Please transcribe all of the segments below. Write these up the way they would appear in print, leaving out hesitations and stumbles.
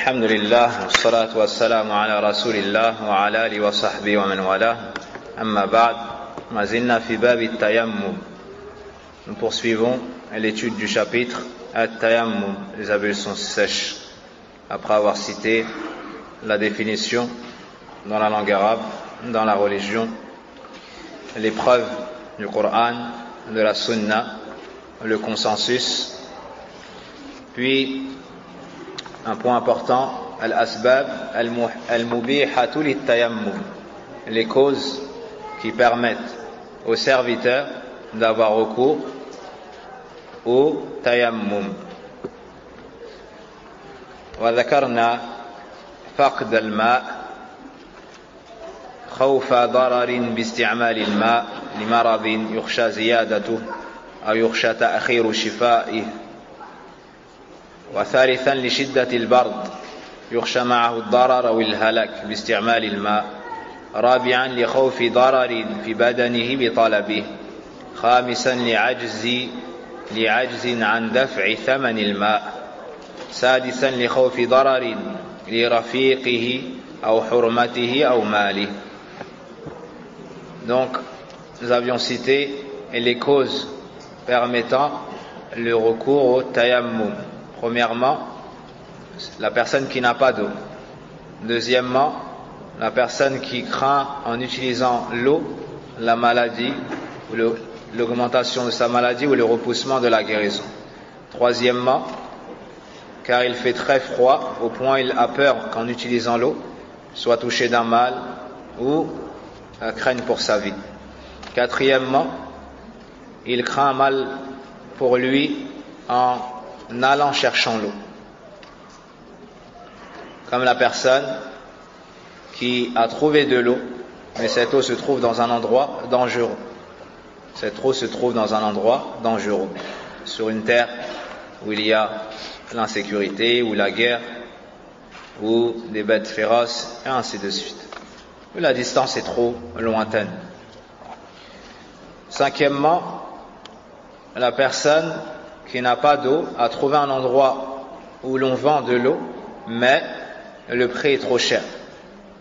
الحمد لله والصلاة والسلام على رسول الله وعلى آله وصحبه ومن والاه أما بعد ما زلنا في باب التيمم. Nous poursuivons l'étude du chapitre At-Tayammum, les ablutions sèches, après avoir cité la définition dans la langue arabe, dans la religion, les preuves du Coran, de la Sunna, le consensus, puis un point important, al-asbab al-mubihatu lit-tayammum, les causes qui permettent aux serviteurs d'avoir recours au tayammum. وذكرنا فقد الماء خوف ضرر باستعمال الماء لمرض يخشى زيادته أو يخشى تأخير شفائه، وثالثا لشدة البرد يخشى معه الضرر أو الهلاك باستعمال الماء، رابعا لخوف ضرر في بدنه بطلبه، خامسا لعجز عن دفع ثمن الماء، سادسا لخوف ضرر لرفيقه أو حرمته أو ماله. Donc, nous avions cité les causes permettant le recours au tayammum. Premièrement, la personne qui n'a pas d'eau. Deuxièmement, la personne qui craint en utilisant l'eau la maladie ou l'augmentation de sa maladie ou le repoussement de la guérison. Troisièmement, car il fait très froid au point il a peur qu'en utilisant l'eau soit touché d'un mal ou craigne pour sa vie. Quatrièmement, il craint un mal pour lui en allant cherchant l'eau, comme la personne qui a trouvé de l'eau, mais cette eau se trouve dans un endroit dangereux. Cette eau se trouve dans un endroit dangereux, sur une terre où il y a l'insécurité, ou la guerre, ou des bêtes féroces, et ainsi de suite. Où la distance est trop lointaine. Cinquièmement, la personne qui n'a pas d'eau a trouvé un endroit où l'on vend de l'eau, mais le prix est trop cher.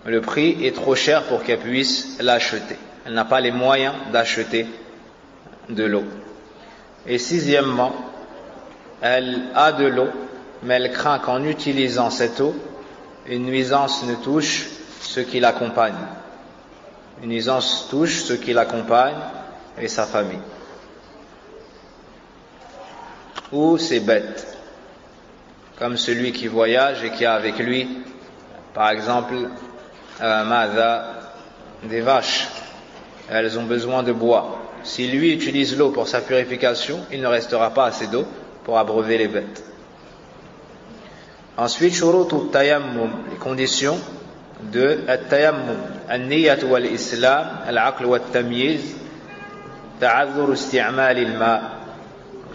Le prix est trop cher pour qu'elle puisse l'acheter. Elle n'a pas les moyens d'acheter de l'eau. Et sixièmement, elle a de l'eau, mais elle craint qu'en utilisant cette eau, une nuisance ne touche ceux qui l'accompagnent. Une nuisance touche ceux qui l'accompagnent et sa famille. Ou ses bêtes, comme celui qui voyage et qui a avec lui, par exemple, des vaches. Elles ont besoin de boire. Si lui utilise l'eau pour sa purification, il ne restera pas assez d'eau pour abreuver les bêtes. Ensuite, shurut tayammum, les conditions de tayammum, al-niyat wal-islam, al-aql wal-tamyiz, ta'adhur isti'mal al-ma.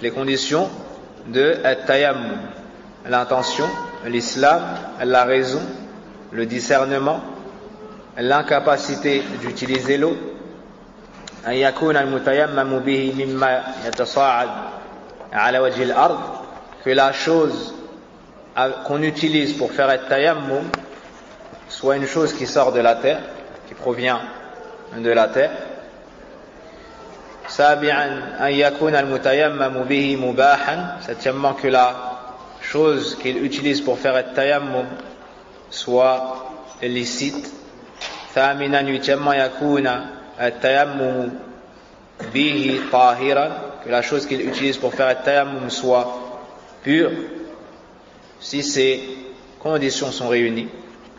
Les conditions de tayammum, l'intention, l'islam, la raison, le discernement, l'incapacité d'utiliser l'eau, أن يكون المتيمم به مما يتصاعد على وجه الأرض, que la chose qu'on utilise pour faire un tayammum soit une chose qui sort de la terre, qui provient de la terre. سابعا أن يكون المتيمم به مباحا, septièmement que la chose qu'il utilise pour faire un tayammum soit licite. ثامنا huitièmement يكون التيمم به طاهرا, que la chose qu'il utilise pour faire un tayammum soit pure. Si ces conditions sont réunies,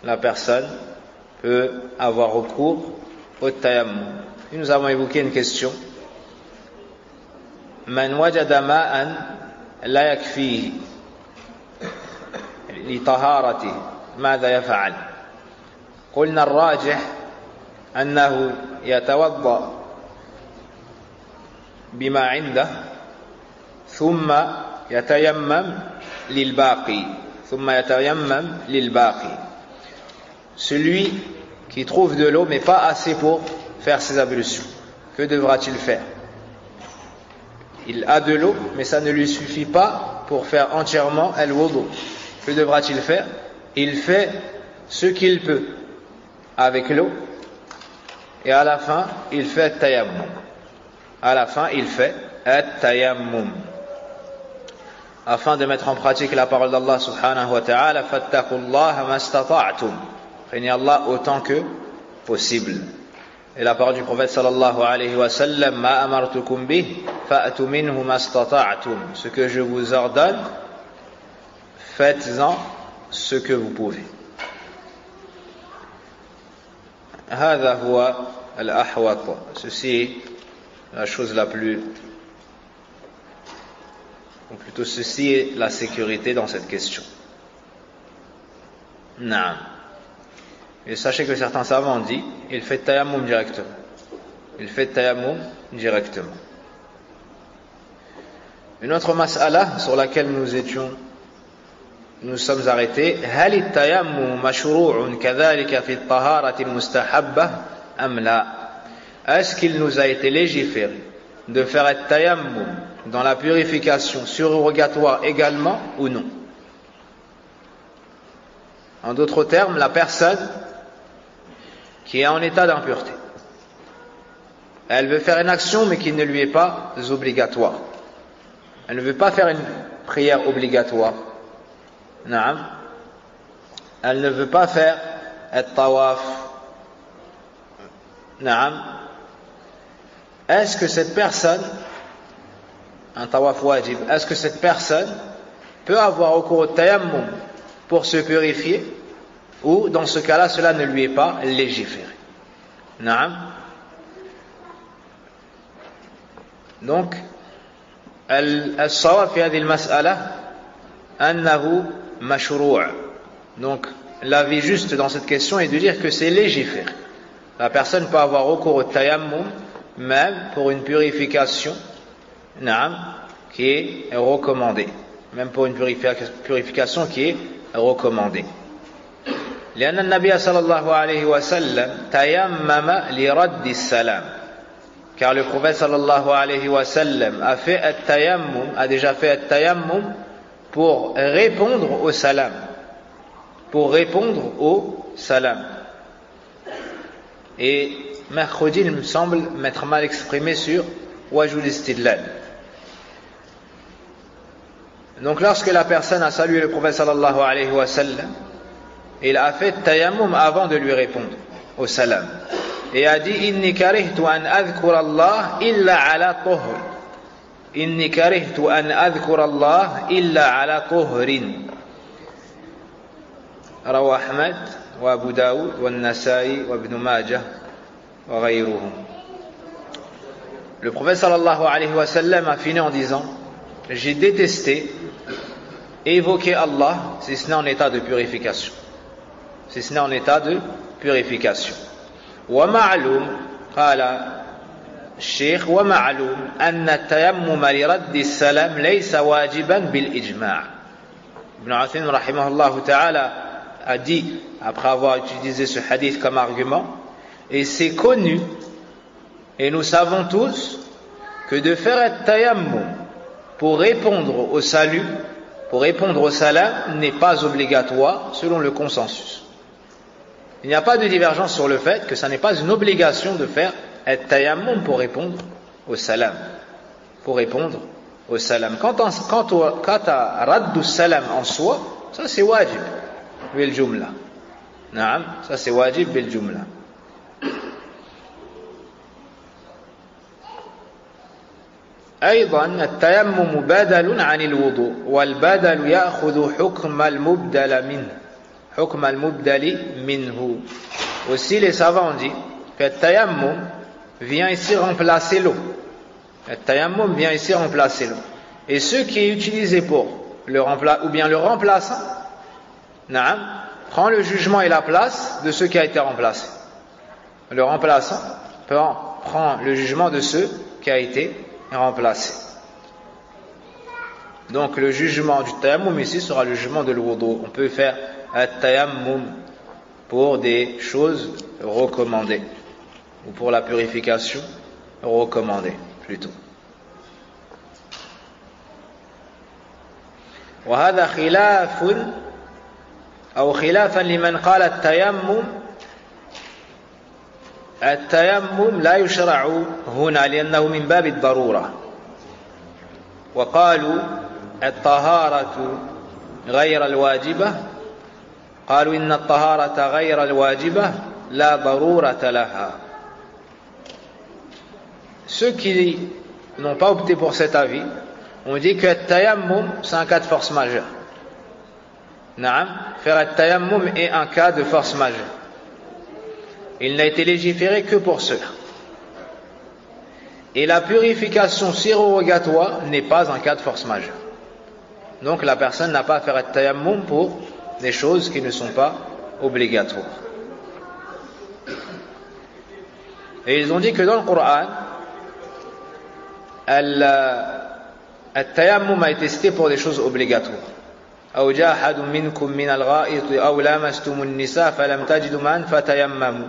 la personne peut avoir recours au tayammum. Et nous avons évoqué une question. من وجد ماء لا يكفيه لطهارته ماذا يفعل؟ قلنا الراجح أنه يتوضأ بما عنده ثم يتيمم للباقي. Celui qui trouve de l'eau mais pas assez pour faire ses ablutions, que devra-t-il faire? Il a de l'eau mais ça ne lui suffit pas pour faire entièrement al-wudu. Que devra-t-il faire? il fait ce qu'il peut avec l'eau, et à la fin, il fait at-tayammum. À la fin, il fait at-tayammum. Afin de mettre en pratique la parole d'Allah subhanahu wa ta'ala, fattaqullaha mastata'tum. Craignez Allah autant que possible. Et la parole du prophète sallallahu alayhi wa sallam, ma amartukum bih, fa'tu minhu mastata'tum. Ce que je vous ordonne, faites-en ce que vous pouvez. هذا هو الأحوط. Ceci est la chose la plus, ou plutôt ceci est la sécurité dans cette question. Naam. Et sachez que certains savants ont dit, il fait tayammum directement. Il fait tayammum directement. Une autre mas'ala sur laquelle nous sommes arrêtés, هل التيمم مشروع كذلك في الطهارة المستحبة أم لا? Est-ce qu'il nous a été légiféré de faire le tayammum dans la purification surrogatoire également ou non? En d'autres termes, la personne qui est en état d'impureté, elle veut faire une action mais qui ne lui est pas obligatoire. Elle ne veut pas faire une prière obligatoire. Naam. Elle ne veut pas faire un tawaf. Naam. Est-ce que cette personne, un tawaf wajib, est-ce que cette personne peut avoir recours au tayammum pour se purifier, ou dans ce cas-là cela ne lui est pas légiféré? Naam. Donc الصواب في هذه المسألة أنه مشروع. Donc l'avis juste dans cette question est de dire que c'est légiféré. La personne peut avoir recours au tayammum même pour une purification, naam, qui est recommandée, même pour une purification qui est recommandée. لأن النبي صلى الله عليه وسلم تيمم لرد السلام. Car le prophète sallallahu alayhi wa sallam a fait at-tayammum, a déjà fait at-tayammum pour répondre au salam. Pour répondre au salam. Et mercredi, il me semble m'être mal exprimé sur wajul istidlal. Donc lorsque la personne a salué le prophète sallallahu alayhi wa sallam, il a fait at-tayammum avant de lui répondre au salam. Et a dit inni karihtu an adhkura Allah illa ala tuhr. Inni karihtu an adhkura Allah illa ala tuhrin. Rawa Ahmad wa Abu Daoud wa An-Nasa'i wa Ibn Majah wa ghayruhum. Le prophète sallallahu alayhi wa sallam a fini en disant, j'ai détesté évoquer Allah si ce n'est en état de purification. Si ce n'est en état de purification. ومعلوم قال الشيخ ومعلوم أن التيمم لرد السلام ليس واجبا بالإجماع. Ibn Uthaymin rahimahullah ta'ala a dit, après avoir utilisé ce hadith comme argument, et c'est connu, et nous savons tous, que de faire un tayammum pour répondre au salut, pour répondre au salam, n'est pas obligatoire selon le consensus. Il n'y a pas de divergence sur le fait que ça n'est pas une obligation de faire at-tayammum pour répondre au salam. Pour répondre au salam. Quant à raddu salam en soi, ça c'est wajib bil jumla. Naam, ça c'est wajib bil jumla. أيضا التيمم بدل عن الوضوء والبدل يأخذ حكم المبدل منه. Aussi les savants ont dit que le tayammum vient ici remplacer l'eau. Le tayammum vient ici remplacer l'eau. Et ce qui est utilisé pour le remplaçant, ou bien le remplaçant, prend le jugement et la place de ce qui a été remplacé. Le remplaçant prend le jugement de ce qui a été remplacé. Donc le jugement du tayammum ici sera le jugement de l'wudu. On peut faire at-tayammum pour des choses recommandées, ou pour la purification recommandée plutôt. وهذا خلاف أو خلافا لمن قال التيمم لا يشرع هنا لأنه من باب الضرورة، وقالوا الطهارة غير الواجبة، قالوا إن الطهارة غير الواجبة لا ضرورة لها. Ceux qui n'ont pas opté pour cet avis ont dit que le tayammum c'est un cas de force majeure. Naam, faire le tayammum est un cas de force majeure. Il n'a été légiféré que pour cela. Et la purification surrogatoire n'est pas un cas de force majeure. Donc la personne n'a pas à faire le tayammum pour des choses qui ne sont pas obligatoires. Et ils ont dit que dans le Coran, le tayammum a été cité pour des choses obligatoires. أو جاء أحد منكم من الغائط أو لامستم النساء فلم تجدوا ماء فتيمموا.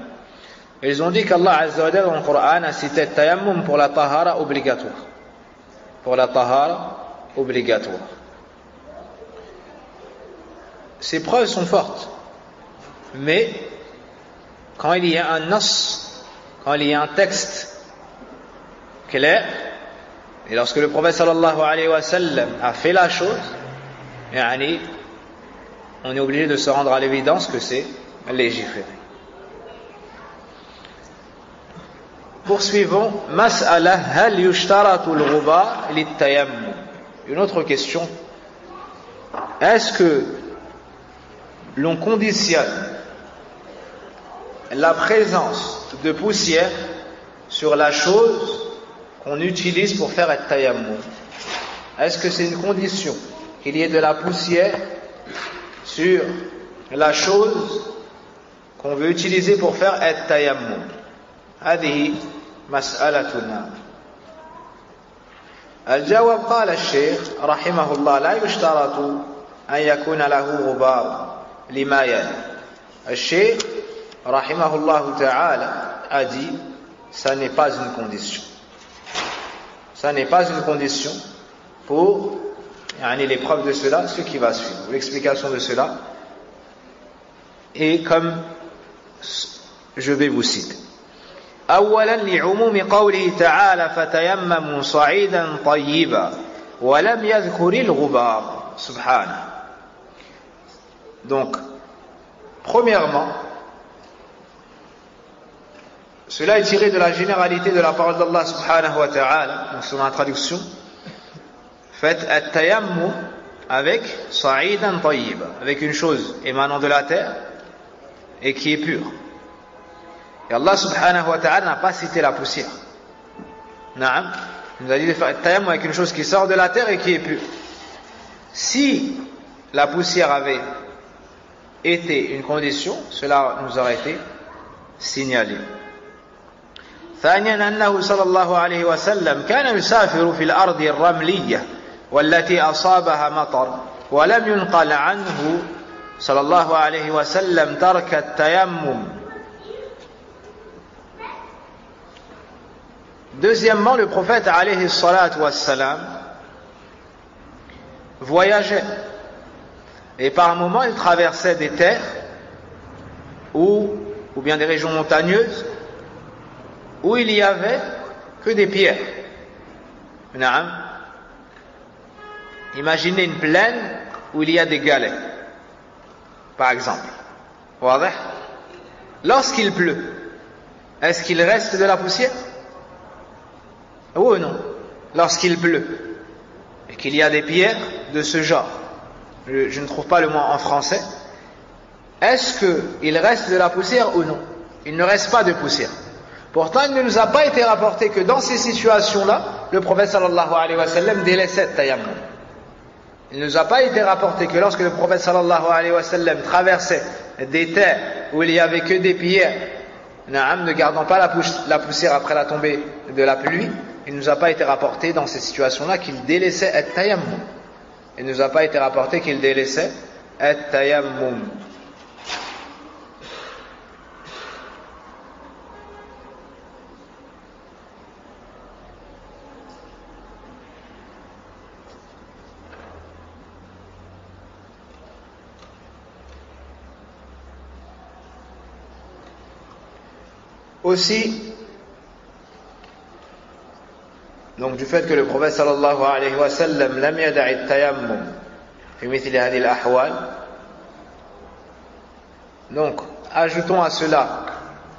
Ils ont dit qu'Allah Azza wa Jalla dans le Coran a cité le tayammum pour la tahara obligatoire. Pour la tahara obligatoire. Ces preuves sont fortes. Mais quand il y a un nas, quand il y a un texte clair, et lorsque le prophète sallallahu alayhi wa sallam a fait la chose, on est obligé de se rendre à l'évidence que c'est légiféré. Poursuivons. Mas'ala hal yushtaratu al-ghubar lit-tayammum. Une autre question. Est-ce que l'on conditionne la présence de poussière sur la chose qu'on utilise pour faire le tayammum? Est-ce que c'est une condition qu'il y ait de la poussière sur la chose qu'on veut utiliser pour faire le tayammum? هذه مسألتنا. الجواب قال الشيخ رحمه الله لا يشترط أن يكون له غبار لما يلي. الشيخ رحمه الله تعالى a dit ça n'est pas une condition. Ça n'est pas une condition pour les preuves de cela, ce qui va suivre, l'explication de cela. Et comme je vais vous citer. أولا لعموم قوله تعالى فتيمموا صعيدا طيبا ولم يذكر الغبار سبحانه. Donc, premièrement, cela est tiré de la généralité de la parole d'Allah subhanahu wa ta'ala, donc sur la traduction, faites at-tayammum avec sa'idan tayyiba, avec une chose émanant de la terre et qui est pure. Et Allah subhanahu wa ta'ala n'a pas cité la poussière. Naam, il nous a dit de faire at-tayammum avec une chose qui sort de la terre et qui est pure. Si la poussière avait été une condition, cela nous aurait été signalé. ثانيا أنه صلى الله عليه وسلم كان يسافر في الأرض الرملية والتي أصابها مطر ولم ينقل عنه صلى الله عليه وسلم ترك التيمم. Deuxièmement, le prophète alayhi salatu wassalam voyageait et par moments il traversait des terres ou bien des régions montagneuses où il y avait que des pierres. Imaginez une plaine où il y a des galets, par exemple. Lorsqu'il pleut, est-ce qu'il reste de la poussière? Oui ou non? Lorsqu'il pleut et qu'il y a des pierres de ce genre, je ne trouve pas le mot en français, est-ce qu'il reste de la poussière ou non? Il ne reste pas de poussière. Pourtant, il ne nous a pas été rapporté que dans ces situations-là, le prophète sallallahu alayhi wa sallam délaissait le tayammum. Il ne nous a pas été rapporté que lorsque le prophète sallallahu alayhi wa sallam traversait des terres où il n'y avait que des pierres, ne gardant pas la poussière après la tombée de la pluie, il ne nous a pas été rapporté dans ces situations-là qu'il délaissait le tayammum. Il ne nous a pas été rapporté qu'il délaissait le tayammum. Aussi, donc du fait que le prophète sallallahu alayhi wa sallam lam yada'i at-tayammum fi mithli hadhihi al-ahwal, donc ajoutons à cela,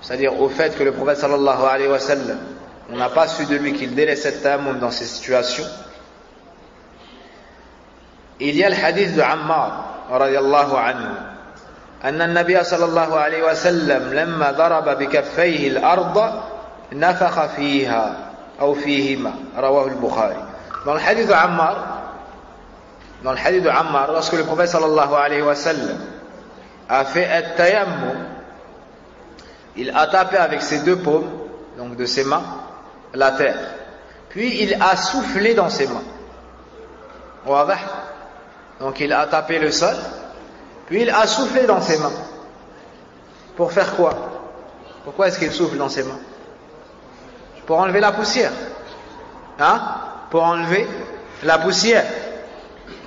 c'est-à-dire au fait que le prophète sallallahu alayhi wa sallam, on n'a pas su de lui qu'il délaissait le tayammum dans ces situations. Il y a le hadith de Ammar radiyallahu anhu أن النبي صلى الله عليه وسلم لما ضرب بكفيه الأرض نفخ فيها أو فيهما رواه البخاري. Dans le hadith de Ammar, lorsque le prophète sallallahu alayhi wa sallam a fait at-tayammum, il a tapé avec ses deux paumes, donc de ses mains, la terre. Puis il a soufflé dans ses mains. Donc il a tapé le sol, puis il a soufflé dans ses mains. Pour faire quoi? Pourquoi est-ce qu'il souffle dans ses mains? Pour enlever la poussière. Hein? Pour enlever la poussière.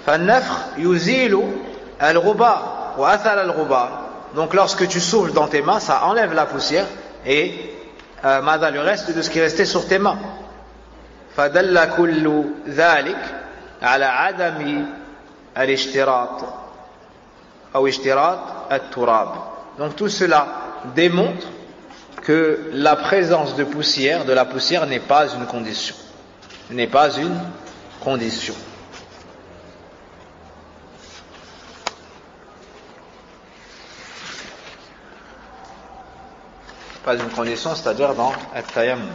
فالنفخ يزيل الغبار وأثر الغبار. Donc lorsque tu souffles dans tes mains, ça enlève la poussière et le reste de ce qui restait sur tes mains. فدل كل ذلك على عدم الاشتراط أو اشتراط التراب. Donc tout cela démontre que la présence de poussière, de la poussière, n'est pas une condition. N'est pas une condition. Pas une condition, c'est-à-dire dans at-tayammum.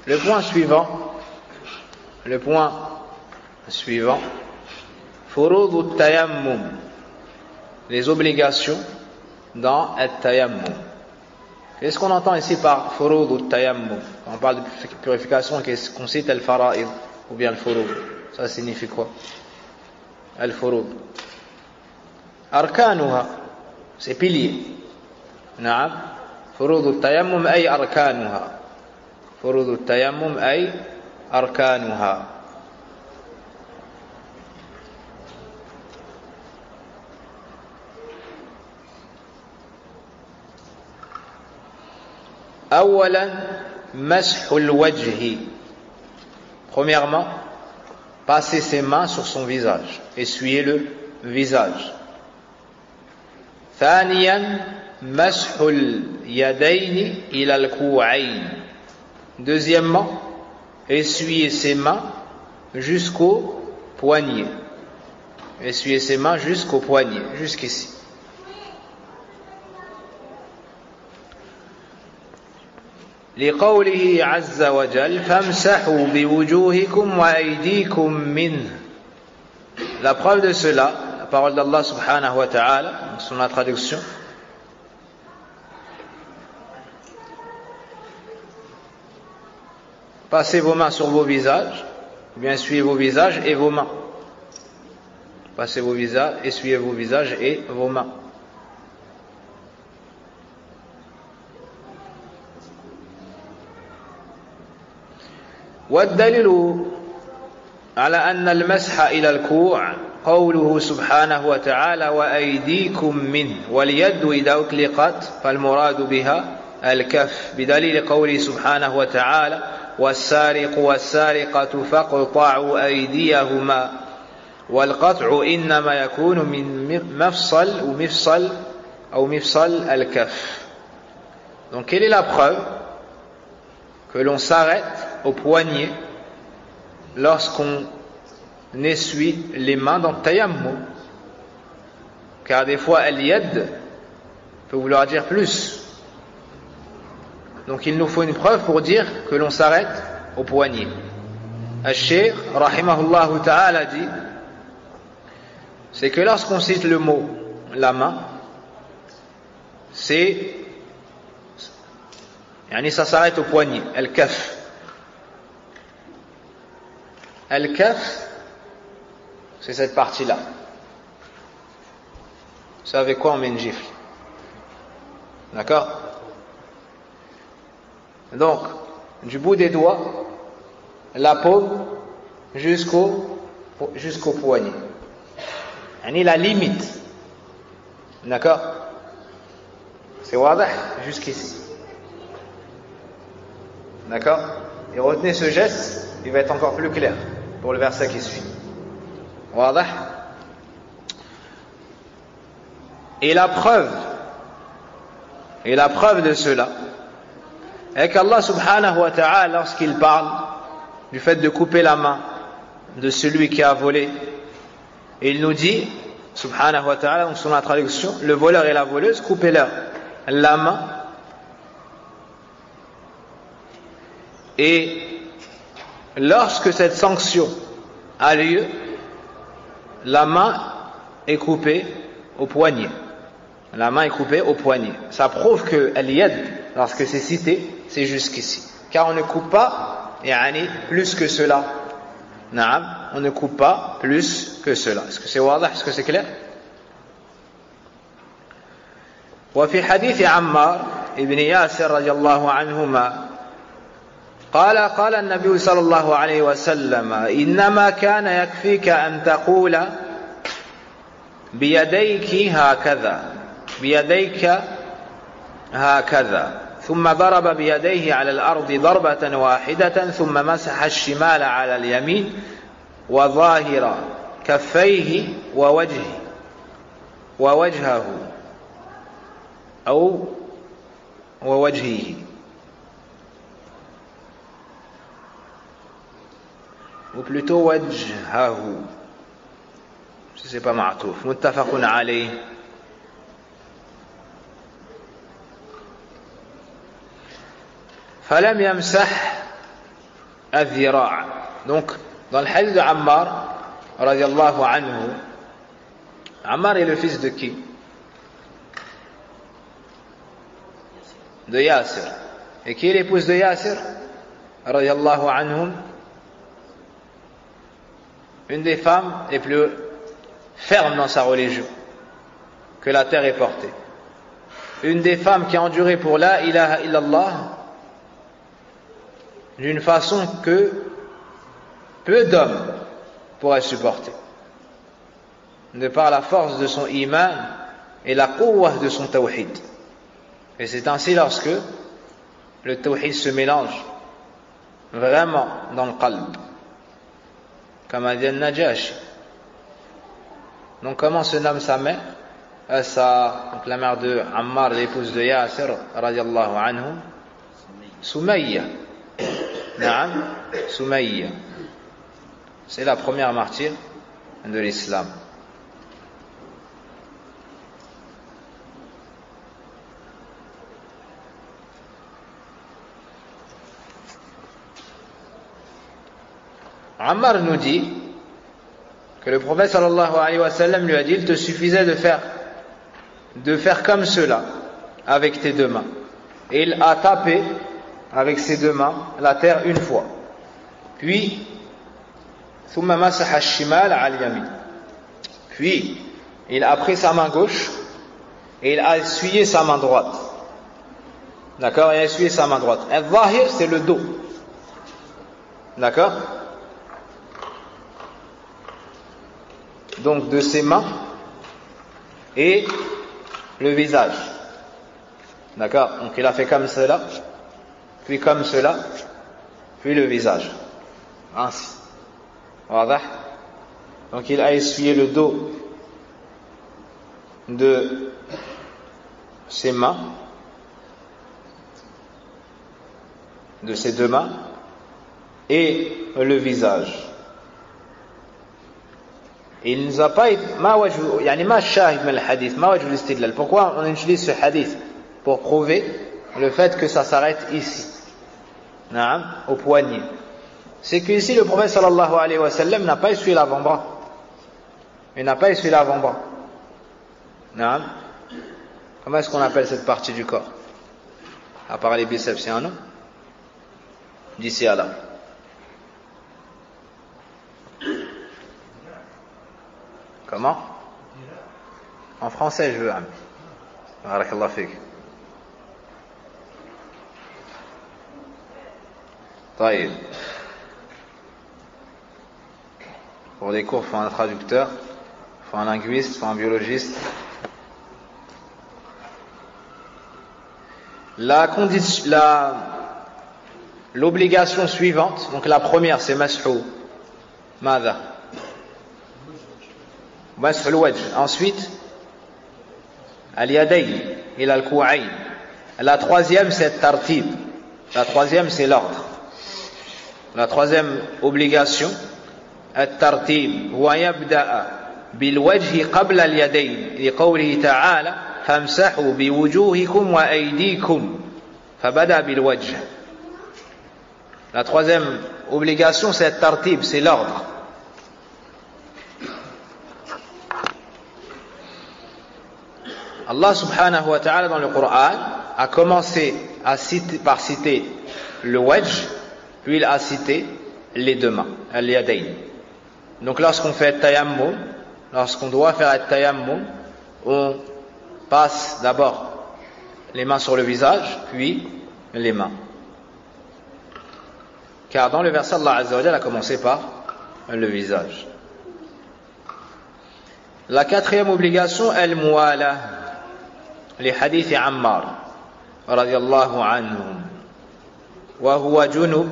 Le point suivant, furud at-tayammum, les obligations dans at-tayammum. Qu'est-ce qu'on entend ici par furud at-tayammum? Quand on parle de purification, qu'est-ce qu'on cite al-fara'id ou bien al-furud? Ça signifie quoi? Al-furud. Arkanuha, c'est piliers. Naam. Furud at-tayammum ay arkanuha. فروض التيمم أي أركانها. أولا مسح الوجه. Premièrement, passer ses mains sur son visage, essuyer le visage. ثانيا مسح اليدين إلى الكوعين. Deuxièmement, essuyer ses mains jusqu'au poignet. Essuyer ses mains jusqu'au poignet, jusqu'ici. لقوله عز وجل فامسحوا بوجوهكم وأيديكم منه. La preuve de cela, la parole d'Allah subhanahu wa ta'ala, son la traduction. Passez vos mains sur vos visages, ou bien essuyez vos visages et vos mains. Passez vos visages, essuyez vos visages et vos mains. والدليل على أن المسح إلى الكوع قوله سبحانه وتعالى وأيديكم منه واليد إذا أطلقت فالمراد بها الكف بدليل قوله سبحانه وتعالى والسارق والسارقة فاقطعوا أيديهما والقطع إنما يكون من مفصل الكف. Donc quelle est la preuve que l'on s'arrête au poignet lorsqu'on essuie les mains dans le tayammum? Car des fois al-yad peut vouloir dire plus. Donc il nous faut une preuve pour dire que l'on s'arrête au poignet. Al-Shaykh, rahimahullah ta'ala, dit, c'est que lorsqu'on cite le mot la main, ça s'arrête au poignet, al-kaf. Al-kaf, c'est cette partie-là. Vous savez quoi, on met une gifle. D'accord? Donc, du bout des doigts, la paume jusqu'au poignet. La limite D'accord? C'est wadah jusqu'ici. D'accord? Et retenez ce geste, il va être encore plus clair pour le verset qui suit. Wadah. Et la preuve de cela est qu'Allah subhanahu wa ta'ala, lorsqu'il parle du fait de couper la main de celui qui a volé, il nous dit, subhanahu wa ta'ala, donc selon la traduction, le voleur et la voleuse, coupez-leur la main. Et lorsque cette sanction a lieu, la main est coupée au poignet. La main est coupée au poignet. Ça prouve que al-yad, lorsque c'est cité, c'est jusqu'ici. Car on ne coupe pas plus que cela. On ne coupe pas plus que cela. Est-ce que c'est wadah? Est-ce que c'est clair? وفي حديث عمار ابن ياسر رضي الله عنهما قال النبي صلى الله عليه وسلم إنما كان يكفيك أن تقول بيديك هكذا ثم ضرب بيديه على الأرض ضربة واحدة ثم مسح الشمال على اليمين وظاهر كفيه ووجهه أو ووجهه ou plutôt wajhahu si c'est pas ma'touf muttafaqun alayh. Falam yamsah adh-dhira'. Donc dans le hadith de Ammar radiyallahu anhu, Ammar est le fils de qui? De Yasir. Et qui est l'épouse de Yasir radiyallahu anhum? Une des femmes les plus fermes dans sa religion que la terre ait portée. Une des femmes qui a enduré pour la ilaha illallah d'une façon que peu d'hommes pourraient supporter. De par la force de son iman et la quwwah de son tawhid. Et c'est ainsi lorsque le tawhid se mélange vraiment dans le qalb. Comme a dit Al-Najashi. Donc comment se nomme sa mère? Donc la mère de Ammar, l'épouse de Yasir radiallahu anhu, Soumaïa. Naam, Soumaïa. C'est la première martyre de l'islam. Ammar nous dit que le prophète sallallahu alayhi wa sallam lui a dit: il te suffisait de faire comme cela avec tes deux mains. Et il a tapé avec ses deux mains la terre une fois. Puis il a pris sa main gauche et il a essuyé sa main droite. D'accord? Il a essuyé sa main droite. Al-Zahir, c'est le dos. D'accord? Donc de ses mains et le visage. D'accord? Donc il a fait comme cela, puis comme cela, puis le visage. Ainsi. Wadah? Donc il a essuyé le dos de ses mains, de ses deux mains, et le visage. Il nous a pas pourquoi on utilise ce hadith? Pour prouver le fait que ça s'arrête ici, au poignet. C'est qu'ici le prophète sallallahu alayhi wa sallam n'a pas essuyé l'avant-bras. Il n'a pas essuyé l'avant-bras. Comment est-ce qu'on appelle cette partie du corps? À part les biceps, c'est un nom? D'ici à là. Comment? En français, je veux. Barakallahu fik. Taïb. Pour les cours, il faut un traducteur, il faut un linguiste, il faut un biologiste. L'obligation suivante, donc la première c'est mas'hu madha mas'hu al-wajh, ensuite al-yadayn ila al-ku'ayn. La troisième c'est tartib, la troisième c'est l'ordre. La troisième obligation الترتيب ويبدأ بالوجه قبل اليدين لقوله تعالى فامسحوا بوجوهكم وأيديكم فبدأ بالوجه. La troisième obligation c'est tartib, c'est l'ordre. Allah subhanahu wa ta'ala dans le Coran a commencé par citer le wajh, puis il a cité les deux mains, al-yadayn. Donc lorsqu'on fait tayammum, lorsqu'on doit faire tayammum, on passe d'abord les mains sur le visage, puis les mains. Car dans le verset, Allah Azza wa Jalla a commencé par le visage. La quatrième obligation, al-muwala, les hadiths Ammar, radiyallahu anhu, wa huwa junub.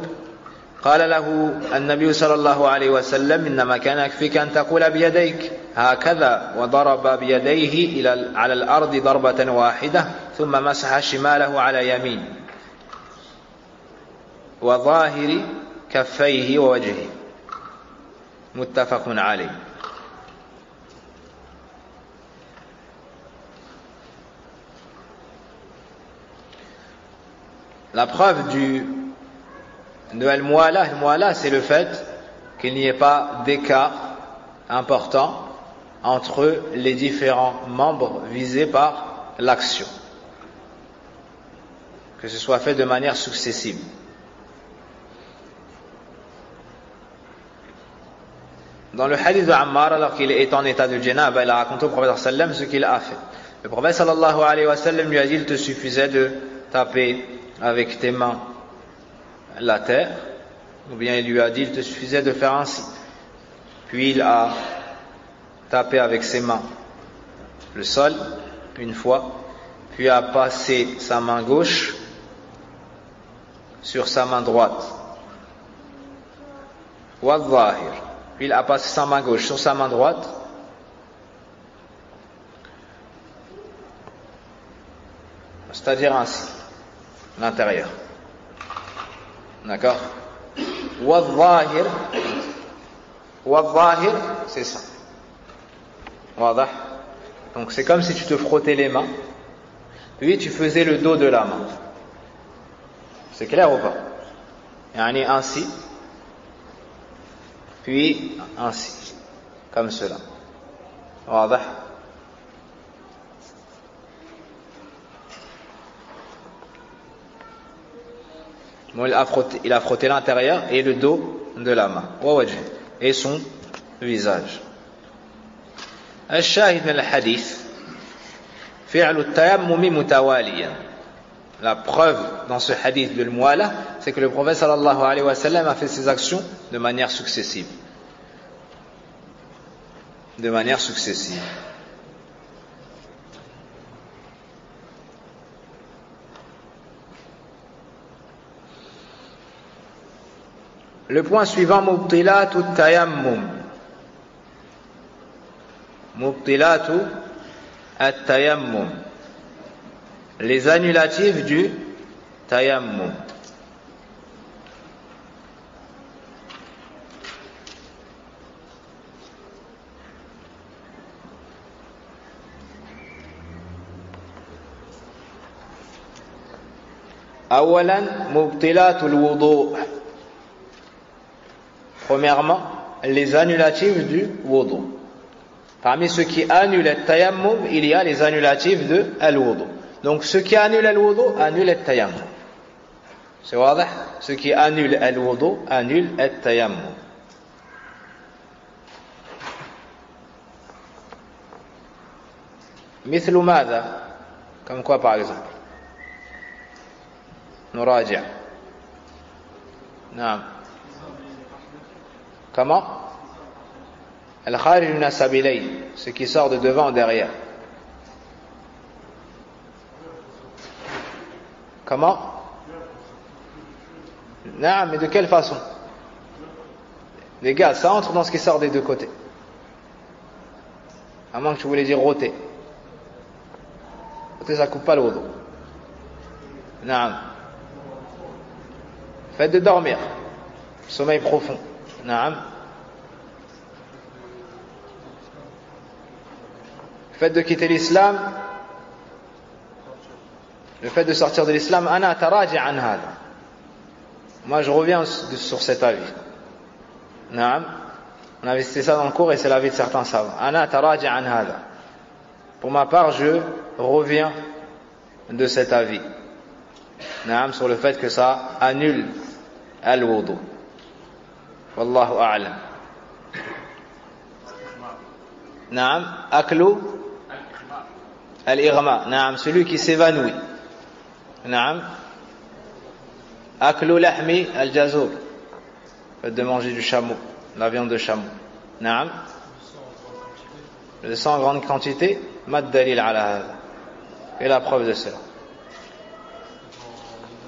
قال له النبي صلى الله عليه وسلم إنما كان يكفيك أن تقول بيديك هكذا وضرب بيديه على الأرض ضربة واحدة ثم مسح شماله على يمين وظاهر كفيه ووجهه متفق عليه. La preuve de al-muwala, c'est le fait qu'il n'y ait pas d'écart important entre les différents membres visés par l'action, que ce soit fait de manière successive. Dans le hadith de Ammar, alors qu'il est en état de janaba, il a raconté au prophète sallam ce qu'il a fait. Le prophète sallallahu alayhi wa sallam lui a dit: il te suffisait de taper avec tes mains la terre, ou bien il lui a dit il te suffisait de faire ainsi. Puis il a tapé avec ses mains le sol une fois, puis a passé sa main gauche sur sa main droite. Wal-zahir. Puis il a passé sa main gauche sur sa main droite. C'est-à-dire ainsi, l'intérieur. D'accord? Wal-zahir, c'est ça. Wadah. Donc c'est comme si tu te frottais les mains, puis tu faisais le dos de la main. C'est clair ou pas? Yani ainsi, puis ainsi, comme cela. Wadah. Bon, il a frotté l'intérieur et le dos de la main, et son visage. الشاهد من الحديث فعل التيمم متواليا. La preuve dans ce hadith de l'muwala, c'est que le prophète sallallahu alayhi wa sallam a fait ses actions de manière successive. De manière successive. Le point suivant, mubtilatu tayammum. Mubtilatu at-tayammum. Les annulatifs du tayammum. أولا مبطلات الوضوء. Premièrement, les annulatifs du wudu. Parmi ceux qui annulent le tayammum, il y a les annulatifs de al-wudu. Donc ceux qui annulent al-wudu annulent le tayammum. C'est واضح? Ceux qui annulent al-wudu annulent le tayammum. مثل ماذا? Comme quoi par exemple? نراجع. نعم. Comment? Al-kharij min as-sabilayn, ce qui sort de devant ou derrière. Comment? Non, mais de quelle façon? Les gars, ça entre dans ce qui sort des deux côtés. À moins que tu voulais dire rôter. Rôter, ça coupe pas le wudu. Non. Faites de dormir. Sommeil profond. Non. Le fait de quitter l'islam, le fait de sortir de l'islam, ana taraji an hada. Moi je reviens sur cet avis. Naam. On avait cité ça dans le cours et c'est l'avis de certains savants. Ana taraji an hada. Pour ma part, je reviens de cet avis. Naam, sur le fait que ça annule al-wudu. Wallahu a'lam. Naam, aklu al-ighma. Naam, celui qui s'évanouit. Naam. Aklu lahmi al-jazur. Fait de manger du chameau, la viande de chameau. Naam. Le sang en grande quantité, mad dalil ala hada. Et la preuve de cela.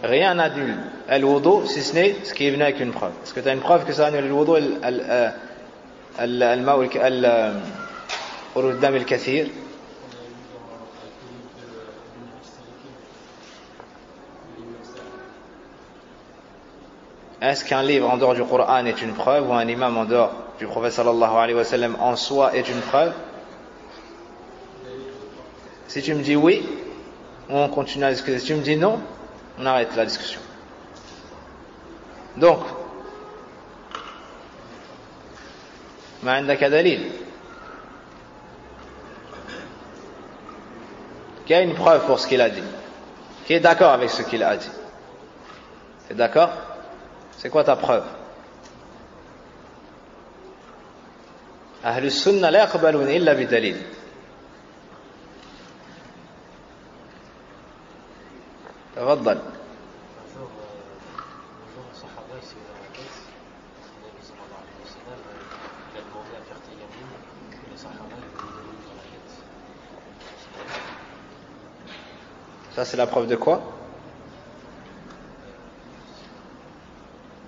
Rien n'annule al-wudu si ce n'est ce qui est venu avec une preuve. Est-ce que tu as une preuve que ça annule al-wudu al-ma'u al-dam al-kathir? Est-ce qu'un livre en dehors du Coran est une preuve ou un imam en dehors du prophète sallallahu alayhi wa sallam en soi est une preuve? Si tu me dis oui, on continue à discuter. Si tu me dis non, on arrête la discussion. Donc, ما عندك دليل. Qui a une preuve pour ce qu'il a dit? Qui est d'accord avec ce qu'il a dit? T'es d'accord? C'est quoi ta preuve? أهل السنة لا يقبلون إلا بدليل. تفضل. Ça c'est la preuve de quoi?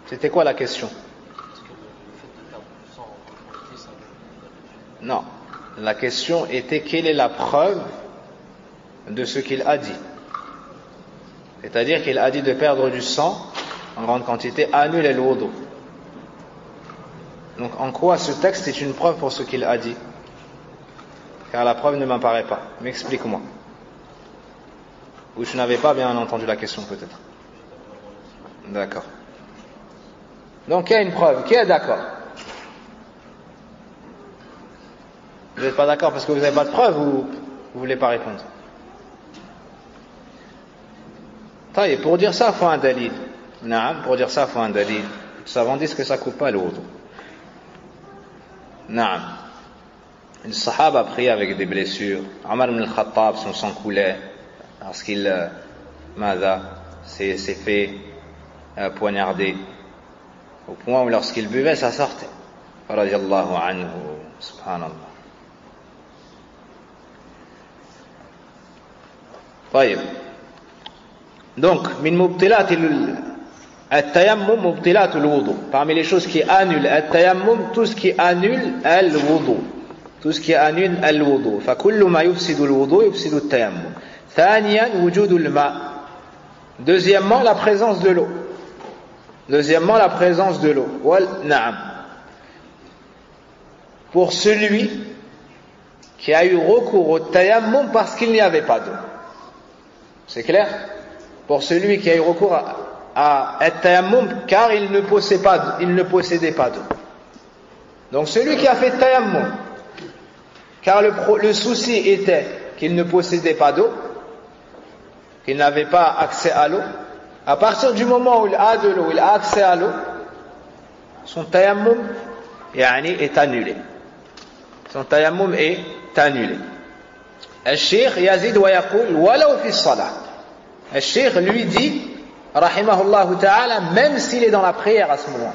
C'était quoi la question? Non, la question était quelle est la preuve de ce qu'il a dit? C'est-à-dire qu'il a dit de perdre du sang en grande quantité annule al-wudu. Donc en quoi ce texte est une preuve pour ce qu'il a dit? Car la preuve ne m'apparaît pas. Mais explique-moi. Ou je n'avais pas bien entendu la question peut-être. D'accord. Donc il y a une preuve. Qui est d'accord? Vous n'êtes pas d'accord parce que vous n'avez pas de preuve ou vous ne voulez pas répondre? Et pour dire ça, il faut un dalil. Naam, pour dire ça, il faut un dalil. Les savants disent que ça ne coupe pas le wudu. Naam. Le Sahaba a prié avec des blessures. Omar ibn al-Khattab, son sang coulait parce qu'il s'est fait poignarder au point où lorsqu'il buvait, ça sortait. Radiyallahu anhu. Subhanallah. طيب. Donc, min mubtilat al-tayammum mubtilat al-wudu. Parmi les choses qui annulent al-tayammum, tout ce qui annule al-wudu. Tout ce qui annule al-wudu. فكل ما يفسد الوضوء يفسد التيمم. ثانيا وجود الماء. Deuxièmement, la présence de l'eau. Deuxièmement, la présence de l'eau. Na'am. Pour celui qui a eu recours au tayammum parce qu'il n'y avait pas d'eau. C'est clair? Pour celui qui a eu recours à tayammum car il ne possédait pas d'eau. Donc celui qui a fait tayammum car le souci était qu'il ne possédait pas d'eau, qu'il n'avait pas accès à l'eau, à partir du moment où il a de l'eau, il a accès à l'eau, son tayammum est annulé. Son tayammum est annulé. الشيخ يزيد ويقول ولو في الصلاة. الشيخ lui dit رحمه الله تعالى, même s'il est dans la prière à ce moment,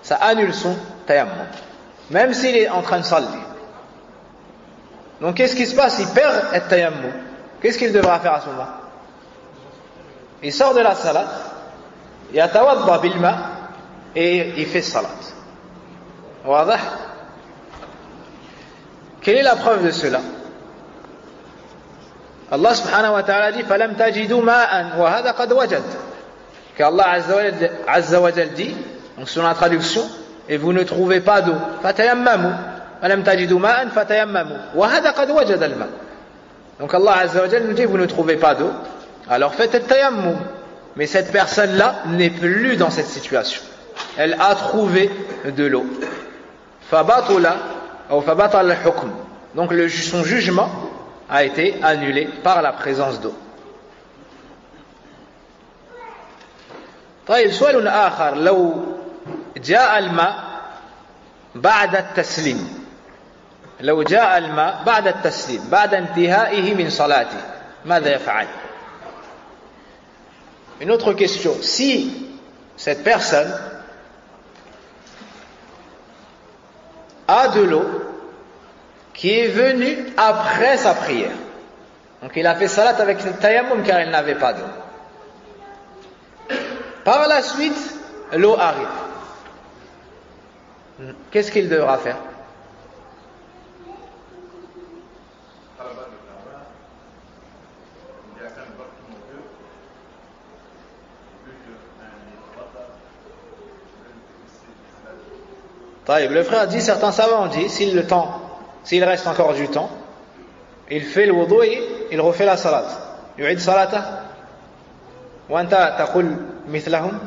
ça annule son tayammum, même s'il est en train de salir. Donc qu'est-ce qui se passe? Il perd le tayammum. Qu'est-ce qu'il devra faire à ce moment? il sort de la salat, yatawadda bil ma, et il fait salat. Wadah? Quelle est la preuve de cela? Allah subhanahu wa ta'ala dit فَلَمْ تَجِدُوا مَاءً وَهَذَا قَدْ وَجَدْ. Qu'Allah azza wa jal dit, donc selon la traduction, et vous ne trouvez pas d'eau, فَتَيَمَّمُوا فَلَمْ تَجِدُوا مَاءً فَتَيَمَّمُوا وَهَذَا قَدْ وَجَدَ الْمَاء. Donc Allah azza wa jal nous dit, vous ne trouvez pas d'eau, alors faites le tayammum. Mais cette personne-là n'est plus dans cette situation. Elle a trouvé de l'eau. فَبَطُلَ أو فَبَطَلَ الْحُكْمُ. Donc son jugement a été annulé par la présence d'eau. طيب سؤال آخر لو جاء الماء بعد التسليم لو جاء الماء بعد التسليم بعد انتهائه من صلاته ماذا يفعل؟ Une autre question, si cette personne a de l'eau qui est venue après sa prière, donc il a fait salat avec le tayammum car il n'avait pas d'eau, par la suite l'eau arrive, qu'est-ce qu'il devra faire? Le frère dit, certains savants dit, s'il reste encore du temps, il fait le wudu et il refait la salat. يعيد صلاته وأنت تقول مثلهم.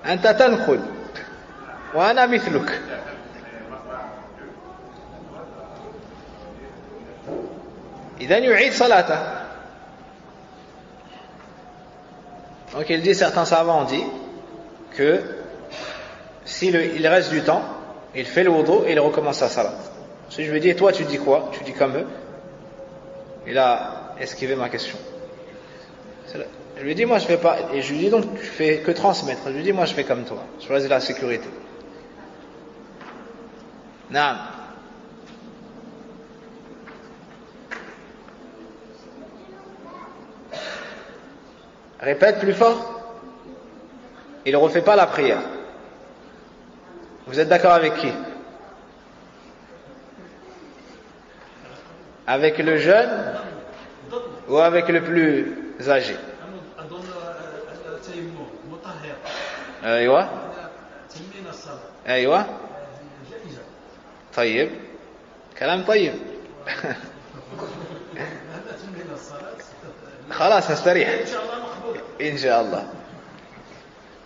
أنت تنقل وأنا مثلك. إذن يعيد صلاته. Donc il dit, certains savants ont dit que s'il reste du temps, il fait le wudu et il recommence sa salat. Si je lui dis, toi tu dis quoi? Tu dis comme eux. Il a esquivé ma question. Je lui dis, moi je fais pas. Et je lui dis, donc tu fais que transmettre. Je lui dis, moi je fais comme toi. Je choisis la sécurité. Naam. Répète plus fort. Il ne refait pas la prière. Vous êtes d'accord avec qui? Avec le jeune ou avec le plus âgé? أيوة أيوة طيب كلام طيب خلاص نستريح Inch'Allah.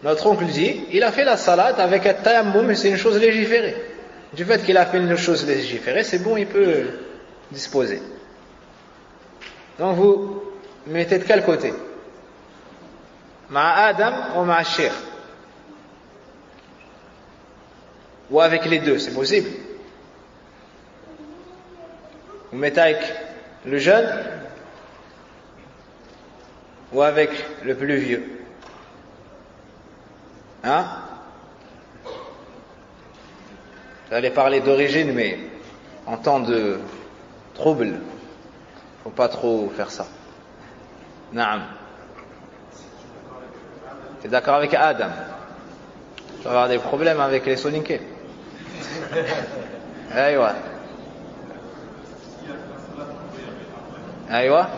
Notre oncle dit, il a fait la salat avec un tayammum, mais c'est une chose légiférée. Du fait qu'il a fait une chose légiférée, c'est bon, il peut disposer. Donc vous mettez de quel côté? Ma Adam ou ma Sheikh? Ou avec les deux, c'est possible. Vous mettez avec le jeune ou avec le plus vieux? Hein? Vous allez parler d'origine, mais en temps de trouble, faut pas trop faire ça. Naam. T'es d'accord avec Adam? Tu vas avoir des problèmes avec les soninké. Aïwa. Aïwa.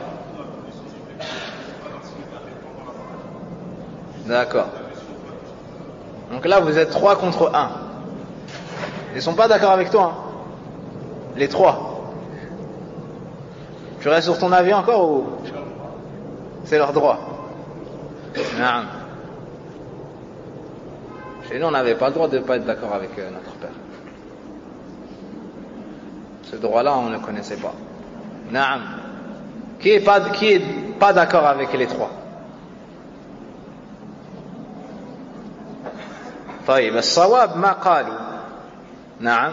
D'accord. Donc là, vous êtes 3 contre 1. Ils ne sont pas d'accord avec toi, hein? Les 3. Tu restes sur ton avis encore ou c'est leur droit? Non. Chez nous, on n'avait pas le droit de ne pas être d'accord avec notre père. Ce droit-là, on ne connaissait pas. Non. Qui est pas d'accord avec les 3? طيب الصواب ما قالوا. نعم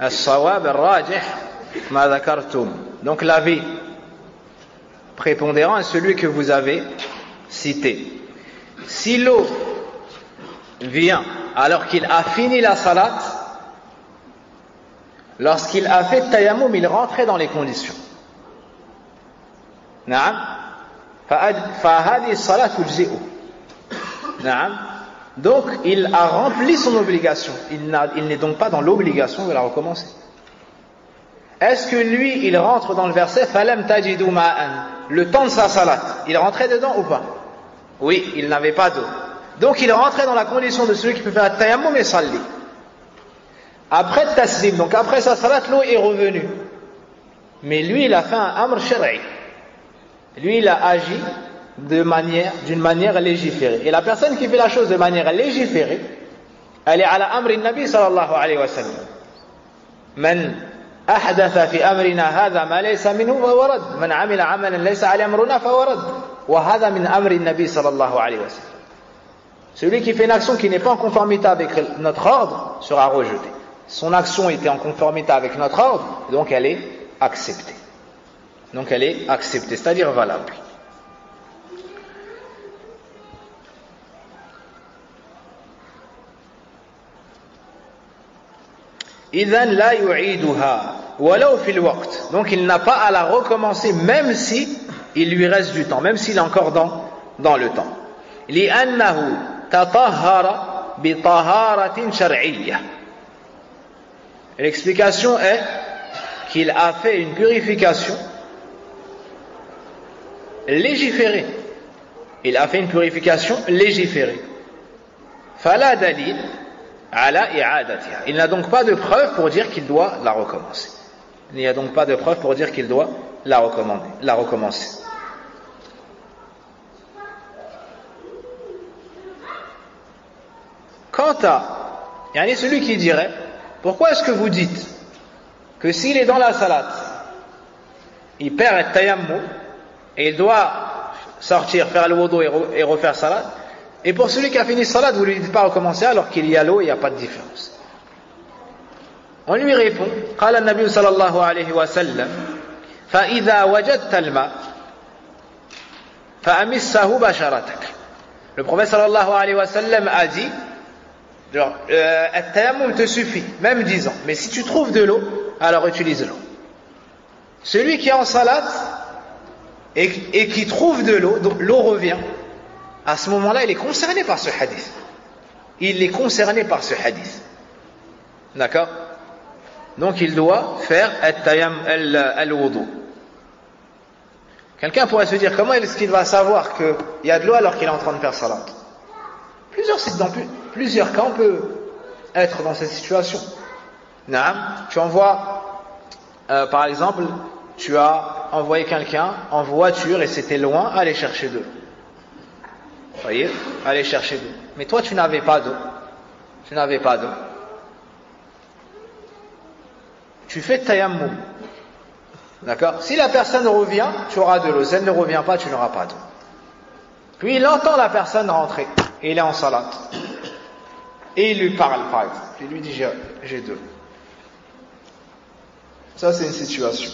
الصواب الراجح ما ذكرتم. Donc l'avis prépondérant est celui que vous avez cité. Si l'eau vient alors qu'il a fini la salat, lorsqu'il a fait tayammum, il rentrait dans les conditions. نعم فهذه الصلاة تجزئه نعم. Donc il a rempli son obligation, il n'est donc pas dans l'obligation de la recommencer. Est-ce que lui il rentre dans le verset فَلَمْ تَجِدُوا مَاءً, le temps de sa salat, il rentrait dedans ou pas? Oui, il n'avait pas d'eau, donc il rentrait dans la condition de celui qui peut faire at-tayammum et salli. Après le taslim, donc après sa salat, l'eau est revenue, mais lui il a fait un amr shar'i, lui il a agi d'une manière légiférée. Et la personne qui fait la chose de manière légiférée, elle est à la amri nabi sallallahu alayhi wa sallam. Man ahdatha fi amrina hadha ma laysa minhu fa huwa rad. Man amila amalan laysa alayhi amruna fa huwa rad. Wa hadha min amri nabi sallallahu alayhi wa sallam. Celui qui fait une action qui n'est pas en conformité avec notre ordre sera rejeté. Son action était en conformité avec notre ordre, donc elle est acceptée. Donc elle est acceptée, c'est-à-dire valable. إذن لا يعيدها ولو في الوقت. Donc il n'a pas à la recommencer même si il lui reste du temps, même s'il est encore dans le temps. لأنه تطهر بطهارة شرعية. L'explication est qu'il a fait une purification légiférée. Il a fait une purification légiférée. فلا دليل على إعادتها. Il n'a donc pas de preuve pour dire qu'il doit la recommencer. Il n'y a donc pas de preuve pour dire qu'il doit la recommencer. Quant à celui qui dirait, pourquoi est-ce que vous dites que s'il est dans la salat, il perd le tayammum et il doit sortir, faire le wudu et refaire salat, et pour celui qui a fini salat, vous ne lui dites pas recommencer alors qu'il y a l'eau, il n'y a pas de différence? On lui répond, قال النبي صلى الله عليه وسلم فإذا وجدت الماء فأمسه بشرتك. Le prophète sallallahu alayhi wa sallam a dit, at-tayammum te suffit, même 10 ans, mais si tu trouves de l'eau, alors utilise l'eau. Celui qui est en salat et qui trouve de l'eau, donc l'eau revient, à ce moment-là, il est concerné par ce hadith. Il est concerné par ce hadith. D'accord? Donc il doit faire al-wudu. Quelqu'un pourrait se dire, comment est-ce qu'il va savoir qu'il y a de l'eau alors qu'il est en train de faire salat? Dans plusieurs cas, on peut être dans cette situation. Tu envoies, par exemple, tu as envoyé quelqu'un en voiture et c'était loin, aller chercher de l'eau. Vous voyez, aller chercher d'eau. Mais toi, tu n'avais pas d'eau. Tu fais tayammum. D'accord? Si la personne revient, tu auras de l'eau. Si elle ne revient pas, tu n'auras pas d'eau. Puis il entend la personne rentrer. Et il est en salat. Et il lui parle, par exemple. Il lui dit, j'ai de l'eau. Ça, c'est une situation.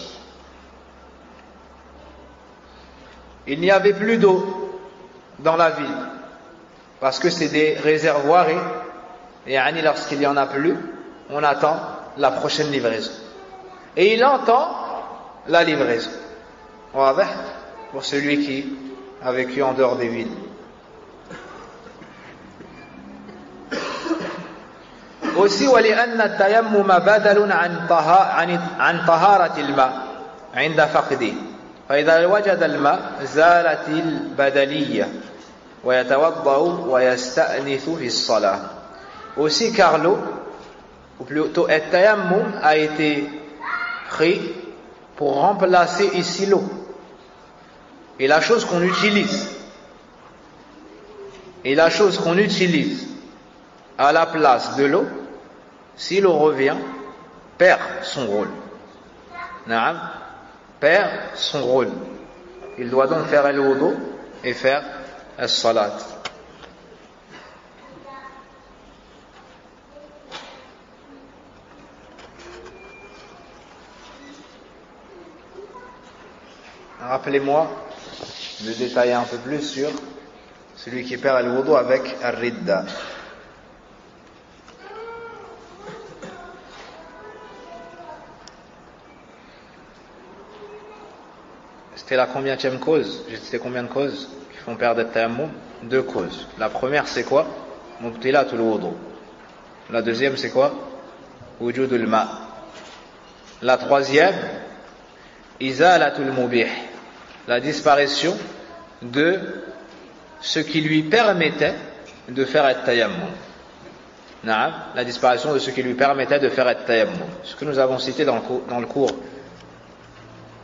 Il n'y avait plus d'eau dans la ville, parce que c'est des réservoirs et lorsqu'il n'y en a plus, on attend la prochaine livraison. Et il entend la livraison. Pour celui qui a vécu en dehors des villes. Aussi, ولأن التيمم بدل عن طهارة الماء عند فقده. فإذا وجد الماء زالت البدلية ويتوضأ ويستأنث في الصلاة. Aussi car l'eau, ou plutôt التيمم, a été pris pour remplacer ici l'eau. Et la chose qu'on utilise à la place de l'eau, si l'eau revient, perd son rôle. Perd son rôle. Il doit donc faire le wudu et faire as-salat. Rappelez-moi de détailler un peu plus sur celui qui perd le wudu avec ar-ridda. C'était la combienième cause? C'était combien de causes qui font perdre le tayammum? 2 causes. La première c'est quoi? Mubtilatul wudu. La deuxième c'est quoi? Wujudul ma. La troisième, izalatul mubih. La disparition de ce qui lui permettait de faire at-tayammum. La disparition de ce qui lui permettait de faire at-tayammum. Ce que nous avons cité dans le cours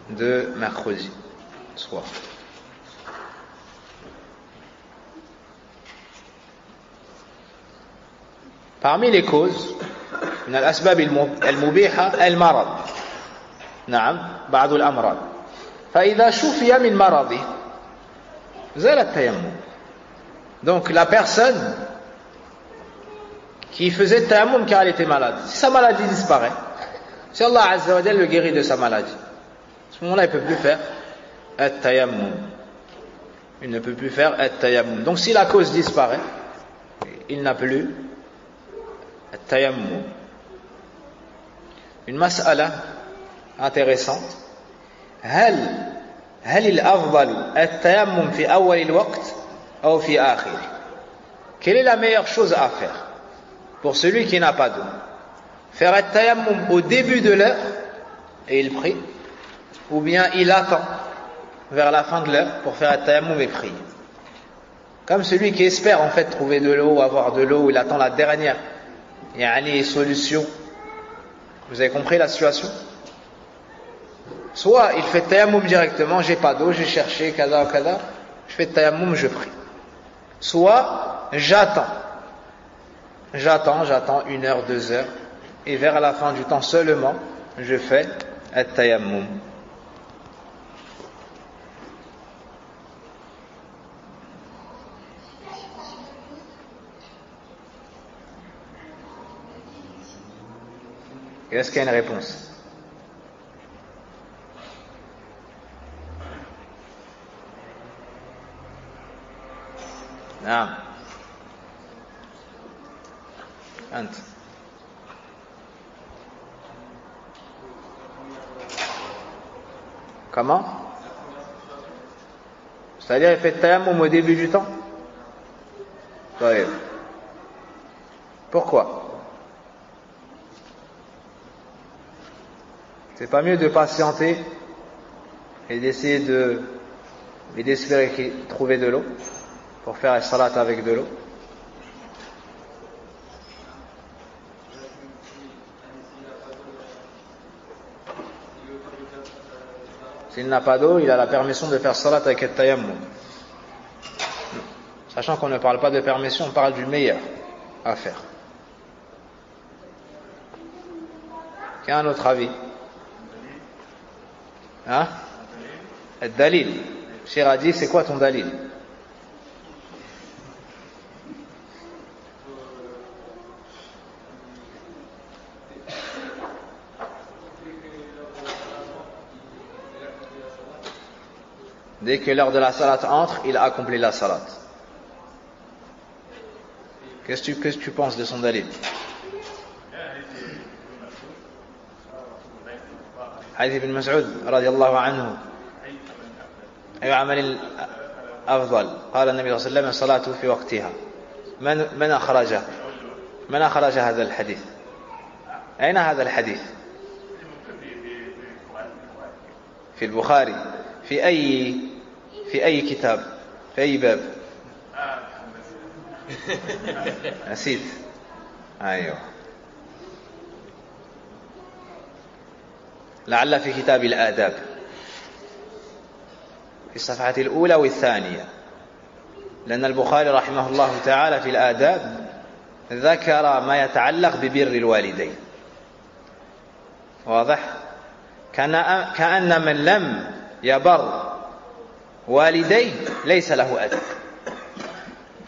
de mercredi soir. Parmi les causes, من الأسباب المبيحة المرض. نعم بعض الأمراض. فإذا شفي من مرضه زال التيمم. Donc la personne qui faisait le tayammum car elle était malade, si sa maladie disparaît, si Allah Azza wa Jalla le guérit de sa maladie, à ce moment-là il ne peut plus faire at-tayammum. Il ne peut plus faire at-tayammum. Donc si la cause disparaît, il n'a plus at-tayammum. Une mas'ala intéressante. هل الأفضل التيمم في أول الوقت أو في آخر؟ Quelle est la meilleure chose à faire pour celui qui n'a pas d'eau? Faire un tayammum au début de l'heure et il prie, ou bien il attend vers la fin de l'heure pour faire un tayammum et prier? Comme celui qui espère en fait trouver de l'eau, avoir de l'eau, il attend la dernière solution. Vous avez compris la situation? Soit il fait tayammum directement, j'ai pas d'eau, j'ai cherché, kada, kada, je fais tayammum, je prie. Soit j'attends 1 heure, 2 heures, et vers la fin du temps seulement, je fais at-tayammum. Est-ce qu'il y a une réponse? Non. أنت. Comment? C'est-à-dire il fait tayammum au début du temps? Oui. Pourquoi? C'est pas mieux de patienter et d'essayer d'espérer trouver de l'eau pour faire la salat avec de l'eau? S'il n'a pas d'eau, il a la permission de faire salat avec le tayammum. Sachant qu'on ne parle pas de permission, on parle du meilleur à faire. Quel est un autre avis? Hein? Le dalil. Cheikh a dit, c'est quoi ton dalil? Dès que l'heure de la salat entre, il a accompli la salat. Qu'est-ce que tu penses de son dalil? حديث ابن مسعود رضي الله عنه أي عمل أفضل؟ قال النبي صلى الله عليه وسلم الصلاة في وقتها. من أخرج هذا الحديث؟ أين هذا الحديث؟ في البخاري. في أي كتاب؟ في أي باب؟ نسيت. أيوه لعل في كتاب الآداب في الصفحة الأولى والثانية، لأن البخاري رحمه الله تعالى في الآداب ذكر ما يتعلق ببر الوالدين. واضح؟ كأن من لم يبر والديه ليس له أدب.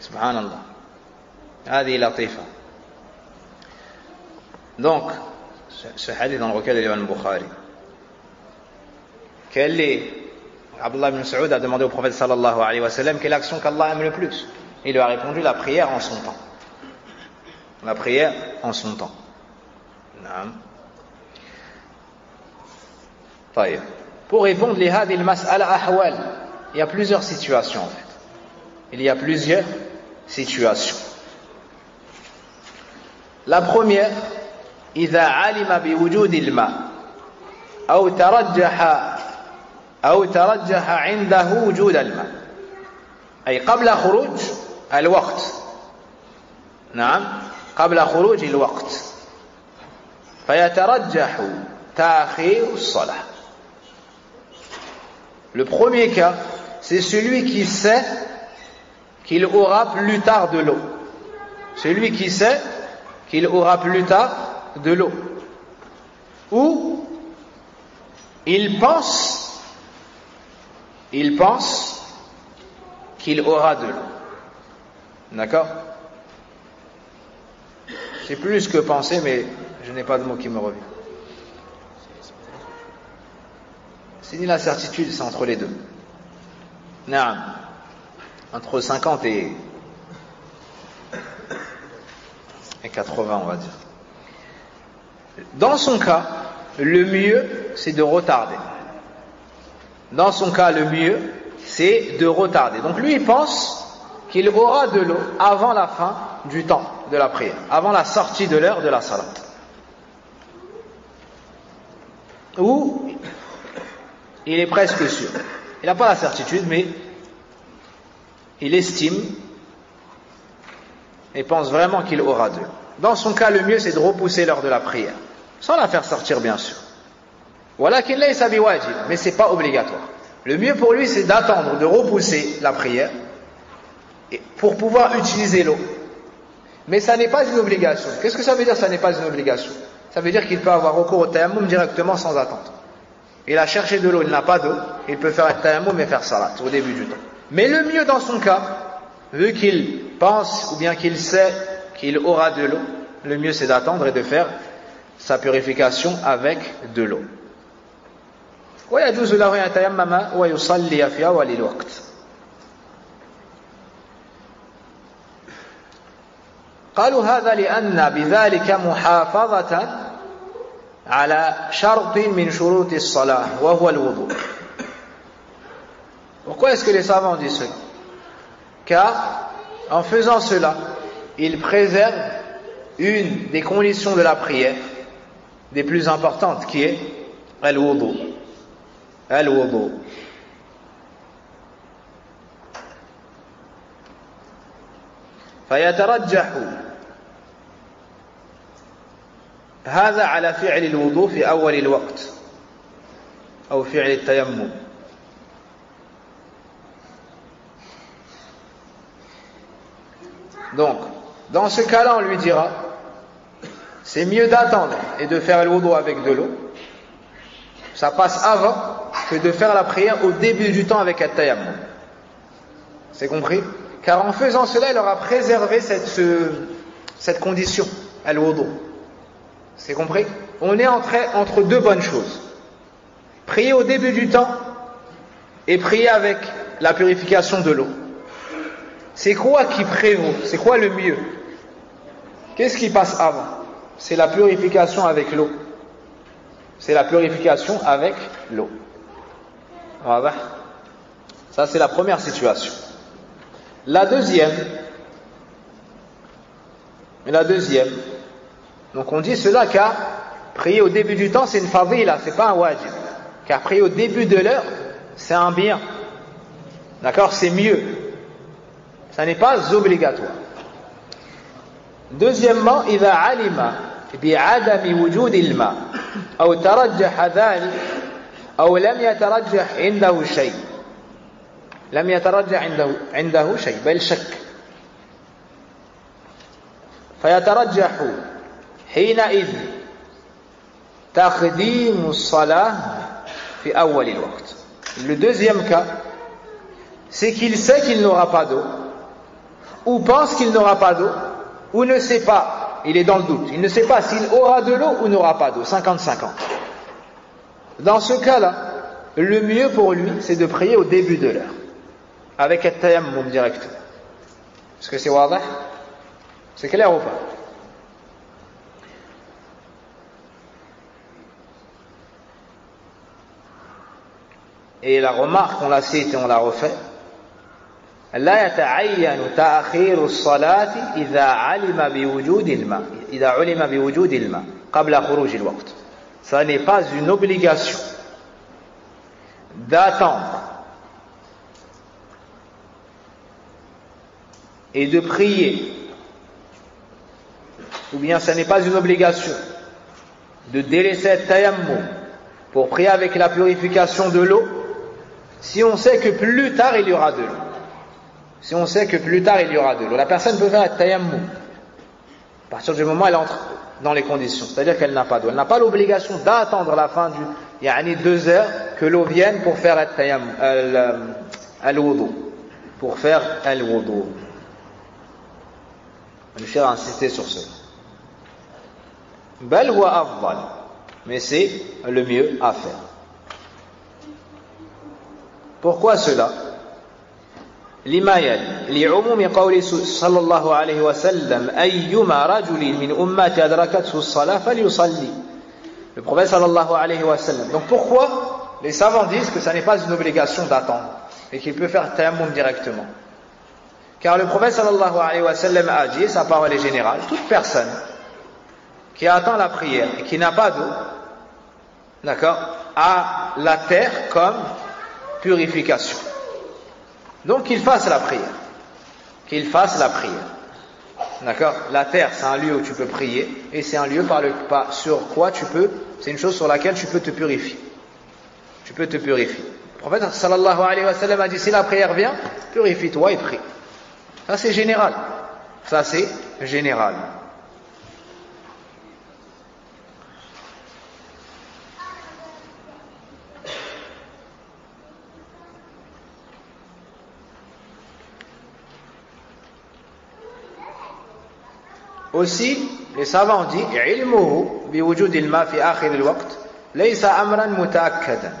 سبحان الله. هذه لطيفة. Donc ce hadith dans le recueil de l'imam Bukhari, Abdullah ibn Mas'ud a demandé au prophète sallallahu alayhi wa sallam quelle action qu'Allah aime le plus. Il lui a répondu la prière en son temps. La prière en son temps. طيب. Pour répondre les hadil mas'ala ahwal, il y a plusieurs situations en fait. Il y a plusieurs situations. La première, إذا علم بوجود الماء أو ترجح عنده وجود الماء أي قبل خروج الوقت. نعم، قبل خروج الوقت فيترجح تأخير الصلاة. Le premier cas, c'est celui qui sait qu'il aura plus tard de l'eau. Celui qui sait qu'il aura plus tard de l'eau. Ou il pense qu'il aura de l'eau. D'accord? C'est plus que penser, mais je n'ai pas de mot qui me revient. C'est ni la certitude, c'est entre les deux. Non. Entre 50 et 80, on va dire. Dans son cas, le mieux, c'est de retarder. Dans son cas, le mieux, c'est de retarder. Donc lui, il pense qu'il aura de l'eau avant la fin du temps de la prière, avant la sortie de l'heure de la salat. Ou il est presque sûr. Il n'a pas la certitude, mais il estime et pense vraiment qu'il aura de l'eau. Dans son cas, le mieux, c'est de repousser l'heure de la prière, sans la faire sortir, bien sûr. Walakin laysa biwajib, mais c'est pas obligatoire. Le mieux pour lui, c'est d'attendre, de repousser la prière pour pouvoir utiliser l'eau. Mais ça n'est pas une obligation. Qu'est-ce que ça veut dire, ça n'est pas une obligation? Ça veut dire qu'il peut avoir recours au tayammum directement sans attendre. Il a cherché de l'eau, il n'a pas d'eau, il peut faire un tayammum et faire salat au début du temps. Mais le mieux dans son cas, vu qu'il pense ou bien qu'il sait qu'il aura de l'eau, le mieux c'est d'attendre et de faire sa purification avec de l'eau. ويجوز له أن يتيمم ويصلي في أول الوقت. قالوا هذا لأن بذلك محافظة على شرط من شروط الصلاة وهو الوضوء. Pourquoi est-ce que les savants disent cela? Car en faisant cela, ils préservent une des conditions de la prière, des plus importantes, qui est al-wudu. Al-wudu. فيترجح هذا على فعل الوضوء في أول الوقت أو فعل التيمم. Donc, dans ce cas-là, on lui dira, c'est mieux d'attendre et de faire le wudu avec de l'eau. Ça passe avant que de faire la prière au début du temps avec at-tayammum. C'est compris? Car en faisant cela, il aura préservé cette condition, al-wudu. C'est compris? On est entre deux bonnes choses. Prier au début du temps et prier avec la purification de l'eau. C'est quoi qui prévaut? C'est quoi le mieux? Qu'est-ce qui passe avant? C'est la purification avec l'eau. C'est la purification avec l'eau. Voilà. Ça, c'est la première situation. La deuxième, donc on dit cela car prier au début du temps, c'est une fadila, c'est pas un wajib. Car prier au début de l'heure, c'est un bien. D'accord? C'est mieux. Ça n'est pas obligatoire. Deuxièmement, إذا علم بعدم وجود الماء أو ترجح ذلك أو لم يترجح عنده شيء لم يترجح عنده شيء بل شك فيترجح حينئذ تقديم الصلاة في أول الوقت. Le deuxième cas, c'est qu'il sait qu'il n'aura pas d'eau, ou pense qu'il n'aura pas d'eau, ou ne sait pas, il est dans le doute, il ne sait pas s'il aura de l'eau ou n'aura pas d'eau, 50-50. Dans ce cas-là, le mieux pour lui, c'est de prier au début de l'heure, avec at-tayammum directement. Est-ce que c'est wadah? C'est clair ou pas? et la remarque, on la cite et on la refait, لا يتعين تأخير الصلاة إذا علم بوجود الماء قبل خروج الوقت. Ça n'est pas une obligation d'attendre et de prier, ou bien ça n'est pas une obligation de délaisser le tayammum pour prier avec la purification de l'eau si on sait que plus tard il y aura de l'eau. Si on sait que plus tard il y aura de l'eau, la personne peut faire le tayammum à partir du moment où elle entre dans les conditions, c'est-à-dire qu'elle n'a pas d'eau. Elle n'a pas l'obligation d'attendre la fin du 2 heures que l'eau vienne pour faire le tayammum, al-wudu, pour faire al-wudu. Le cheikh a insisté sur cela. Bal huwa afdal, mais c'est le mieux à faire. Pourquoi cela? لما يلي لعموم قول صلى الله عليه وسلم أيما رجل من أمتي أدركته الصلاة فليصلي. Le prophète sallallahu alayhi wa sallam. Donc pourquoi les savants disent que ça n'est pas une obligation d'attendre et qu'il peut faire tayammum directement? Car le prophète sallallahu alayhi wa sallam a dit, sa parole est générale, toute personne qui attend la prière et qui n'a pas d'eau, d'accord, a la terre comme purification. Donc qu'il fasse la prière. Qu'il fasse la prière. D'accord? La terre, c'est un lieu où tu peux prier, et c'est un lieu sur quoi tu peux, c'est une chose sur laquelle tu peux te purifier. Tu peux te purifier. Le prophète sallallahu alayhi wa sallam a dit, si la prière vient, purifie-toi et prie. Ça c'est général. Ça c'est général. Aussi, les savants disent علمه بوجود الماء في آخر الوقت ليس أمرا متأكدا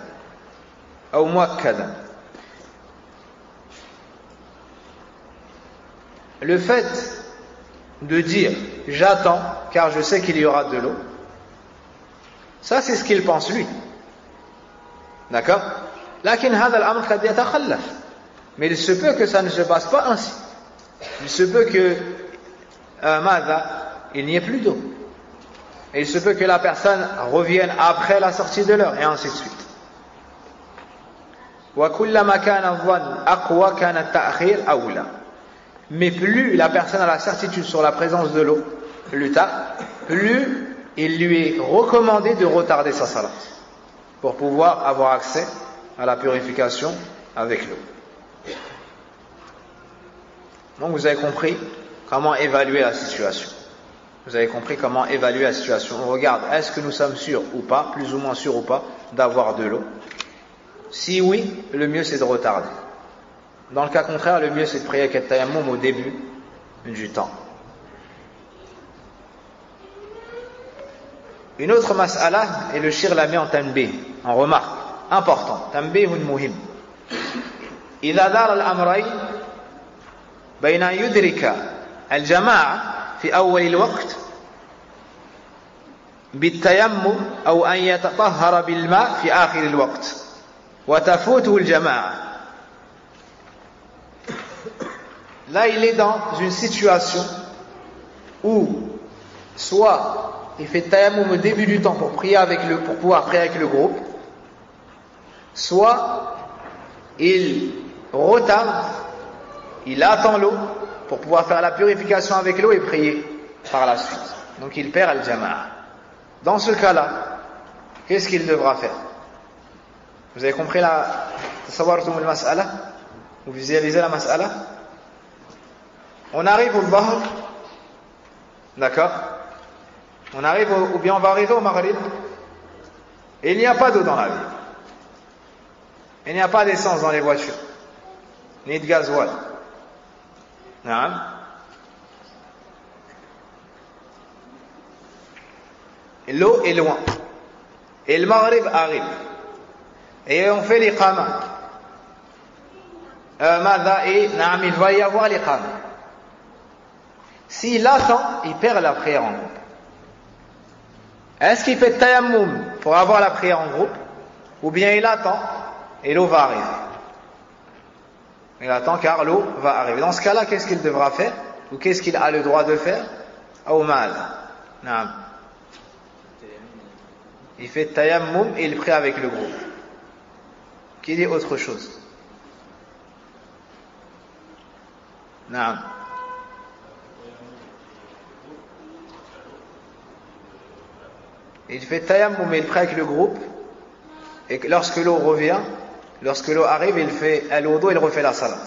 أو مؤكدا. Le fait de dire j'attends car je sais qu'il y aura de l'eau, ça c'est ce qu'il pense lui. D'accord? لكن هذا الأمر قد يتخلف. Mais il se peut que ça ne se passe pas ainsi. Il se peut que il n'y ait plus d'eau. Et il se peut que la personne revienne après la sortie de l'heure, et ainsi de suite. Mais plus la personne a la certitude sur la présence de l'eau, plus tard, plus il lui est recommandé de retarder sa salat pour pouvoir avoir accès à la purification avec l'eau. Donc vous avez compris comment évaluer la situation. Vous avez compris comment évaluer la situation. On regarde, est-ce que nous sommes sûrs ou pas, plus ou moins sûrs ou pas, d'avoir de l'eau? Si oui, le mieux c'est de retarder. Dans le cas contraire, le mieux c'est de prier avec le tayammum au début du temps. Une autre mas'ala, et le shir la met en tanbih, en remarque, important. Tanbihun muhim. إذا دار الأمرين بين أن يدرك الجماعة في أول الوقت بالتيمم أو أن يتطهر بالماء في آخر الوقت وتفوته الجماعة. Là, il est dans une situation où soit il fait tayammum au début du temps pour pouvoir prier avec le groupe, soit il retarde, il attend l'eau pour pouvoir faire la purification avec l'eau et prier par la suite. Donc il perd al-jama'a. Dans ce cas-là, qu'est-ce qu'il devra faire? Vous avez compris la tasawartum al-mas'ala? Vous visualisez la mas'ala? On arrive au Dhahr, d'accord? On arrive ou bien on va arriver au Maghrib, et il n'y a pas d'eau dans la ville. Il n'y a pas d'essence dans les voitures, ni de gasoil. L'eau est loin. Et le Maghrib arrive. Et on fait l'iqama. Il va y avoir l'iqama. S'il attend, il perd la prière en groupe. Est-ce qu'il fait tayammum pour avoir la prière en groupe? Ou bien il attend et l'eau va arriver. Il attend car l'eau va arriver. Dans ce cas-là, qu'est-ce qu'il devra faire? Ou qu'est-ce qu'il a le droit de faire? Il fait tayammum et il prie avec le groupe. Qui dit autre chose? Naam. Il fait tayammum et il prie avec le groupe. Et lorsque l'eau revient, lorsque l'eau arrive, il fait al-wudu, il refait la salat.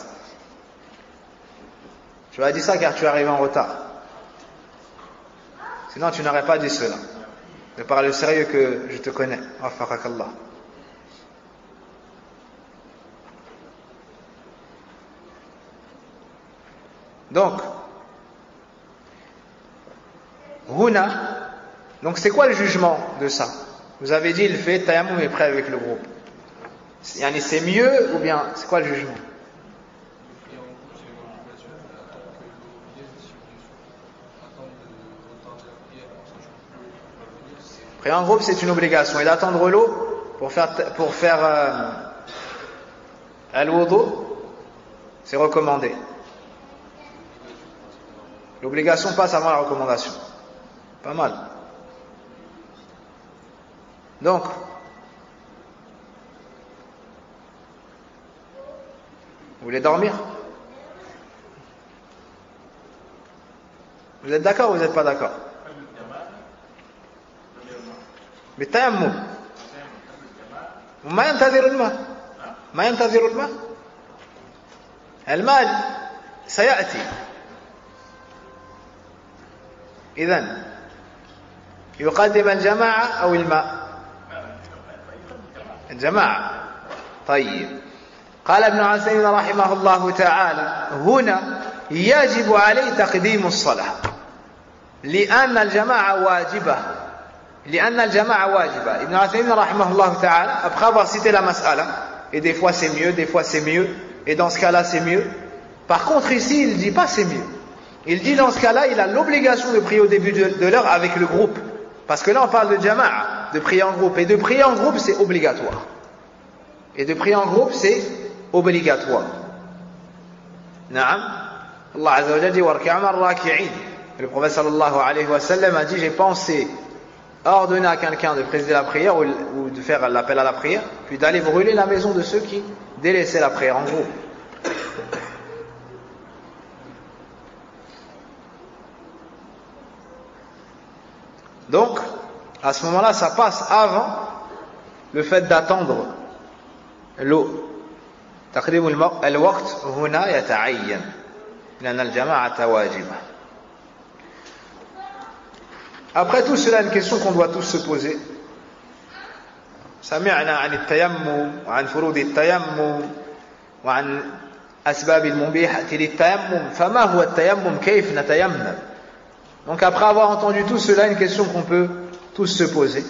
Tu as dit ça car tu es arrivé en retard. Sinon tu n'aurais pas dit cela. De par le sérieux que je te connais. Wafaqakallah. Donc, Huna, donc c'est quoi le jugement de ça? Vous avez dit il fait tayammum et prêt avec le groupe. C'est mieux ou bien c'est quoi le jugement? Prier en groupe c'est une obligation et d'attendre l'eau pour faire al-wudu c'est recommandé. L'obligation passe avant la recommandation. Pas mal. Donc, vous voulez dormir? Vous êtes d'accord ou vous n'êtes pas d'accord? بالتيمم وما ينتظر الماء ما ينتظر الماء الماء سيأتي إذن يقدم الجماعة أو الماء الجماعة طيب قال ابن عثيمين رحمه الله تعالى هنا يجب عليه تقديم الصلاة لأن الجماعة واجبة Ibn Uthaymin rahimahullah ta'ala, après avoir cité la mas'ala, et des fois c'est mieux, et dans ce cas-là c'est mieux. Par contre ici il ne dit pas c'est mieux. Il dit dans ce cas-là il a l'obligation de prier au début de l'heure avec le groupe. Parce que là on parle de jama'a, de prier en groupe. Et de prier en groupe c'est obligatoire. Naam. Allah Azza wa Jalla dit warka'ma ar-raki'in. Le prophète sallallahu alayhi wa sallam a dit j'ai pensé ordonner à quelqu'un de présider la prière ou de faire l'appel à la prière, puis d'aller brûler la maison de ceux qui délaissaient la prière en groupe. Donc, à ce moment-là, ça passe avant le fait d'attendre l'eau. تقديم الوقت هنا يتعين لأن الجماعة واجبة. Après tout cela, une question qu'on doit tous se poser. سمعنا عن التيمم وعن فروض التيمم وعن أسباب المبيحة للتيمم فما هو التيمم كيف نتيمم. Donc après avoir entendu tout cela, une question qu'on peut tous se poser.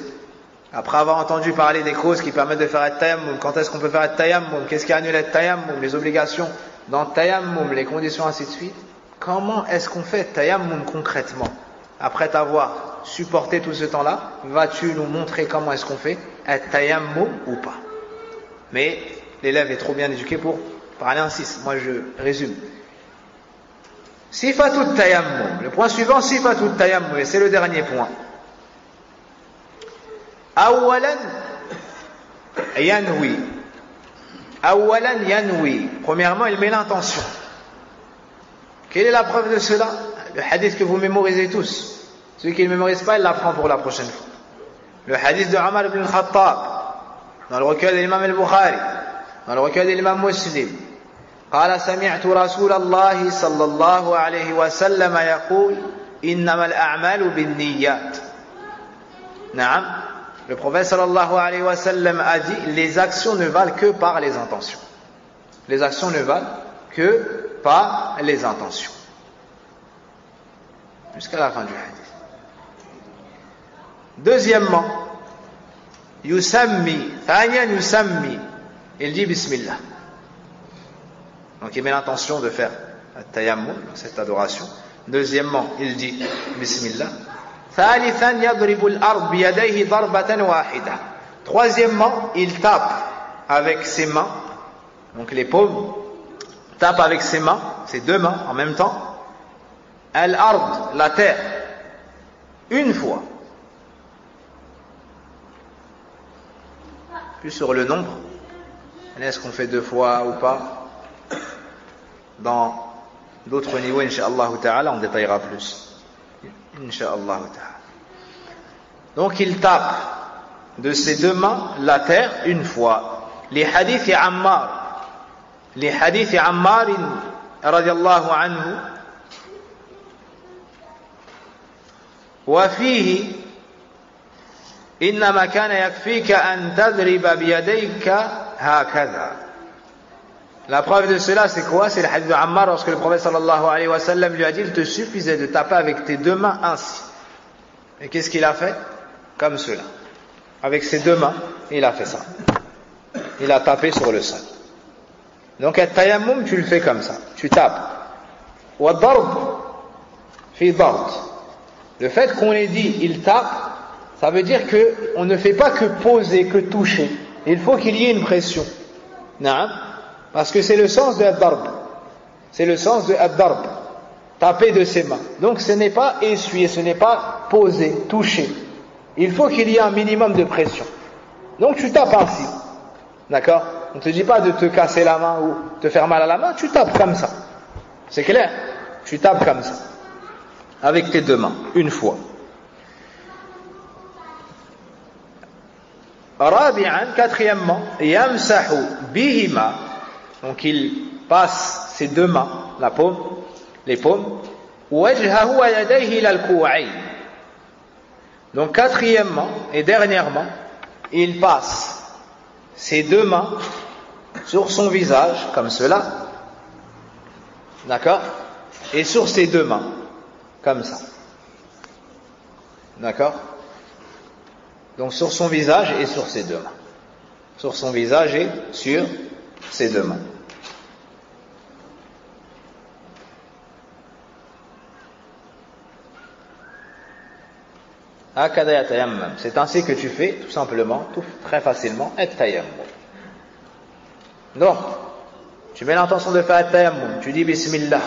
Après avoir entendu parler des causes qui permettent de faire le tayammum, quand est-ce qu'on peut faire le tayammum, qu'est-ce qui annule le tayammum, les obligations dans le tayammum, les conditions ainsi de suite. Comment est-ce qu'on fait le tayammum concrètement? Après t'avoir supporté tout ce temps-là, vas-tu nous montrer comment est-ce qu'on fait un tayammum ou pas? Mais l'élève est trop bien éduqué pour parler en 6. Moi je résume. Sifatut tayammum. Le point suivant, sifatut tayammum, et c'est le dernier point. Awalan yanwi. Premièrement, il met l'intention. Quelle est la preuve de cela? Le hadith que vous mémorisez tous. Celui qui ne le mémorise pas, il l'apprend pour la prochaine fois. Le hadith de Omar ibn al-Khattab, dans le recueil de l'imam al-Bukhari, dans le recueil de l'imam Muslim. قال سمعت رسول الله صلى الله عليه وسلم يقول إنما الأعمال بالنيات. نعم. Le prophète sallallahu alayhi wa sallam a dit les actions ne valent que par les intentions. Les actions ne valent que par les intentions. Jusqu'à la fin du hadith. Deuxièmement, yusammi, thaniyan yusammi, il dit bismillah. Donc il met l'intention de faire at-tayammum, cette adoration. Deuxièmement, il dit bismillah. Thalithan yadribu al-ard biyadayhi darbatan wahida. Troisièmement, il tape avec ses mains, donc les paumes, tape avec ses mains, ses deux mains en même temps, al-ard, la terre, une fois. Plus sur le nombre, est-ce qu'on fait deux fois ou pas? Dans d'autres niveaux, Inch'Allah Ta'ala, on détaillera plus. Inch'Allah Ta'ala. Donc il tape de ses deux mains la terre une fois. Les hadiths Ammar, radiallahu anhu, وفيه إنما كان يكفيك أن تضرب بيديك هكذا. La preuve de cela, c'est quoi? C'est le hadith de Ammar, lorsque le prophète sallallahu alayhi wa sallam lui a dit: il te suffisait de taper avec tes deux mains ainsi. Et qu'est-ce qu'il a fait? Comme cela. Avec ses deux mains, il a fait ça. Il a tapé sur le sol. Donc, at-tayammum, tu le fais comme ça. Tu tapes. Wa darb fi dard. Le fait qu'on ait dit il tape, ça veut dire qu'on ne fait pas que poser, que toucher. Il faut qu'il y ait une pression. Naam. Parce que c'est le sens de ad-darb. C'est le sens de ad-darb. Taper de ses mains. Donc ce n'est pas essuyer, ce n'est pas poser, toucher. Il faut qu'il y ait un minimum de pression. Donc tu tapes ainsi. D'accord? On ne te dit pas de te casser la main ou te faire mal à la main, tu tapes comme ça. C'est clair? Tu tapes comme ça. Avec tes deux mains, une fois. Rabi'an, quatrièmement, yamsahu bihima. Donc il passe ses deux mains, la paume, les paumes, wajhahu wa yadayhi ila al-ku'ayn. Donc quatrièmement et dernièrement, il passe ses deux mains sur son visage, comme cela, d'accord, et sur ses deux mains, comme ça, d'accord. Donc sur son visage et sur ses deux mains, sur son visage et sur ses deux mains. C'est ainsi que tu fais, tout simplement, très facilement, at-tayammum. Donc, tu mets l'intention de faire at-tayammum, tu dis bismillah,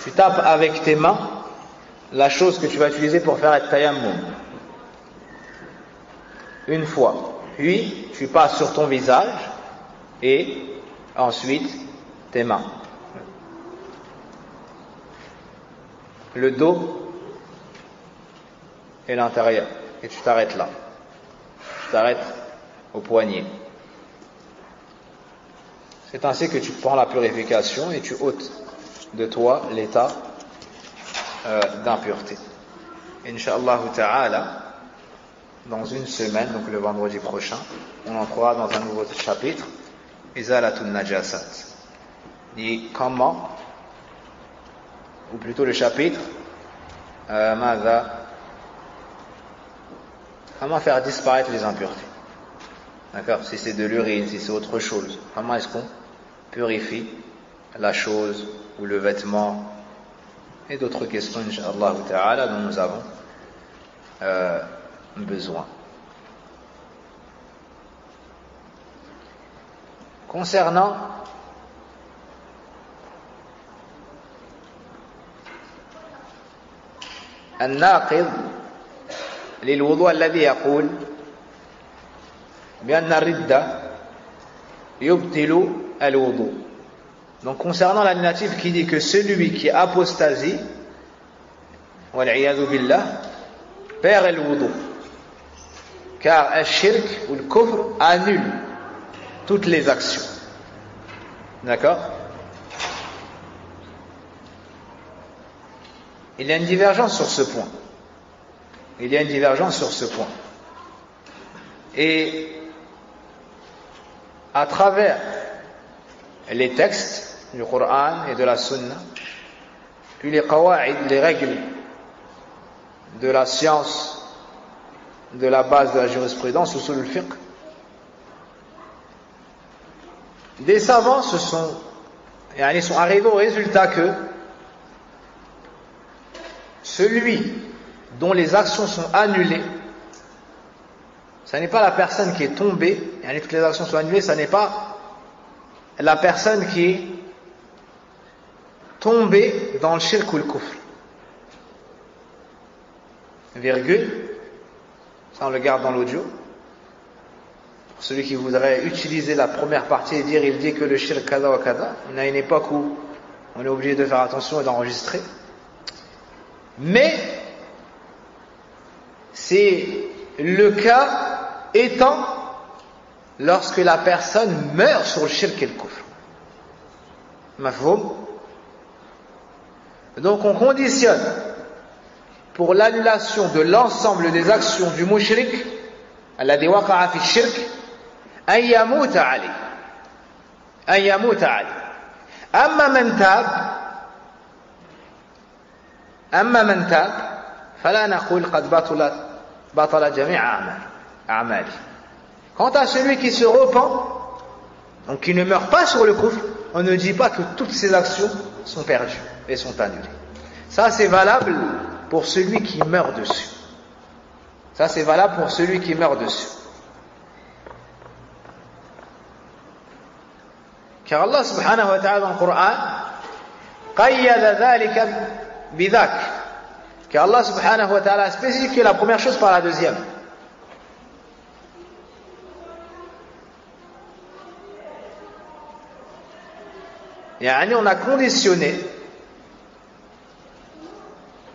tu tapes avec tes mains la chose que tu vas utiliser pour faire at-tayammum. Une fois, puis tu passes sur ton visage et ensuite tes mains. Le dos et l'intérieur. Et tu t'arrêtes là. Tu t'arrêtes au poignet. C'est ainsi que tu prends la purification et tu ôtes de toi l'état d'impureté. Inch'Allah Ta'ala, dans une semaine, donc le vendredi prochain, on entrera dans un nouveau chapitre, Izalatun Najasat. Dit comment, ou plutôt le chapitre, comment faire disparaître les impuretés. D'accord? Si c'est de l'urine, si c'est autre chose, comment est-ce qu'on purifie la chose ou le vêtement et d'autres questions, Inch'Allah Ta'ala, dont nous avons besoin. Concernant الناقض للوضوء الذي يقول بأن الردة يبطل الوضوء. Donc concernant l'alternative qui dit que celui qui apostasie, والعياذ billah, perd le wudu, car al-shirk ou le kufr annule toutes les actions. D'accord? Il y a une divergence sur ce point. Il y a une divergence sur ce point. Et à travers les textes du Coran et de la Sunna, puis les qawa'id, les règles de la science, de la base de la jurisprudence, usul al-fiqh, des savants sont arrivés au résultat que celui dont les actions sont annulées, ce n'est pas la personne qui est tombée, toutes les actions sont annulées, ce n'est pas la personne qui est tombée dans le shirk ou le kufr. Virgule, ça on le garde dans l'audio. Pour celui qui voudrait utiliser la première partie et dire il dit que le shirk kada wa kada, on a une époque où on est obligé de faire attention et d'enregistrer. Mais c'est le cas étant lorsque la personne meurt sur le shirk et le kufr. Mafhoum? Donc on conditionne pour l'annulation de l'ensemble des actions du mushrik alladhi waqa'a fi shirk an yamuta alayh. An yamuta alayh. Amma man tab fala naqul qad batala jami' a'mali. Quant à celui qui se repent, donc qui ne meurt pas sur le kufr, on ne dit pas que toutes ses actions sont perdues et sont annulées. Ça c'est valable pour celui qui meurt dessus. Ça c'est valable pour celui qui meurt dessus. Car Allah subhanahu wa ta'ala dans le Coran qayyada dhalika bidhak. Car Allah subhanahu wa ta'ala a spécifié la première chose par la deuxième. On a conditionné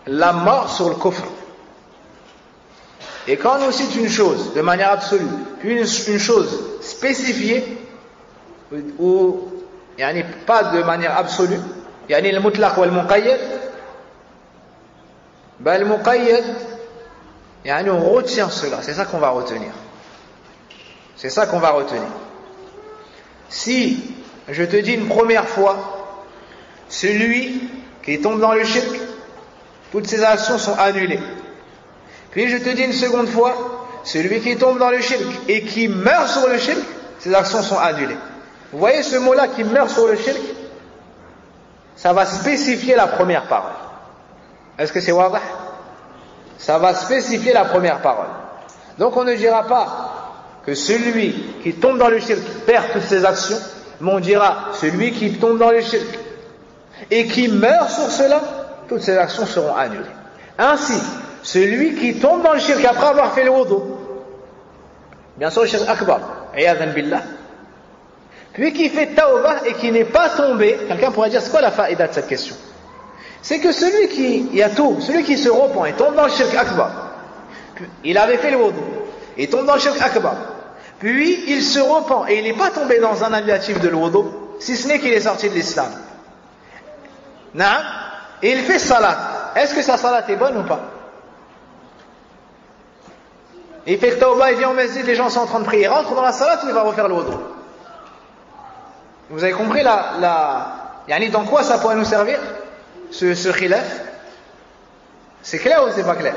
la mort sur le kufr. Et quand on nous cite une chose de manière absolue, puis une chose spécifiée, ou pas de manière absolue, le mutlaq ou le muqayyad, le muqayyad, on retient cela, c'est ça qu'on va retenir. C'est ça qu'on va retenir. Si je te dis une première fois, celui qui tombe dans le shirk, toutes ses actions sont annulées. Puis je te dis une seconde fois, celui qui tombe dans le shirk et qui meurt sur le shirk, ses actions sont annulées. Vous voyez ce mot-là qui meurt sur le shirk? Ça va spécifier la première parole. Est-ce que c'est wadah? Ça va spécifier la première parole. Donc on ne dira pas que celui qui tombe dans le shirk perd toutes ses actions, mais on dira celui qui tombe dans le shirk et qui meurt sur cela, toutes ses actions seront annulées. Ainsi, celui qui tombe dans le shirk après avoir fait le wudu, bien sûr le shirk akbar, iyadhan billah, puis qui fait tawbah et qui n'est pas tombé, quelqu'un pourrait dire c'est quoi la faïda de cette question? C'est que celui qui se repent et tombe dans le shirk akbar, il avait fait le wudu, il tombe dans le shirk akbar, puis il se repent et il n'est pas tombé dans un annulatif de l'wudu, si ce n'est qu'il est sorti de l'islam. Et il fait salat. Est-ce que sa salat est bonne ou pas? Il fait tawbah, il vient au masjid, les gens sont en train de prier, il rentre dans la salat ou il va refaire le wudu? Vous avez compris dans quoi ça pourrait nous servir, ce khilaf? C'est clair ou c'est pas clair?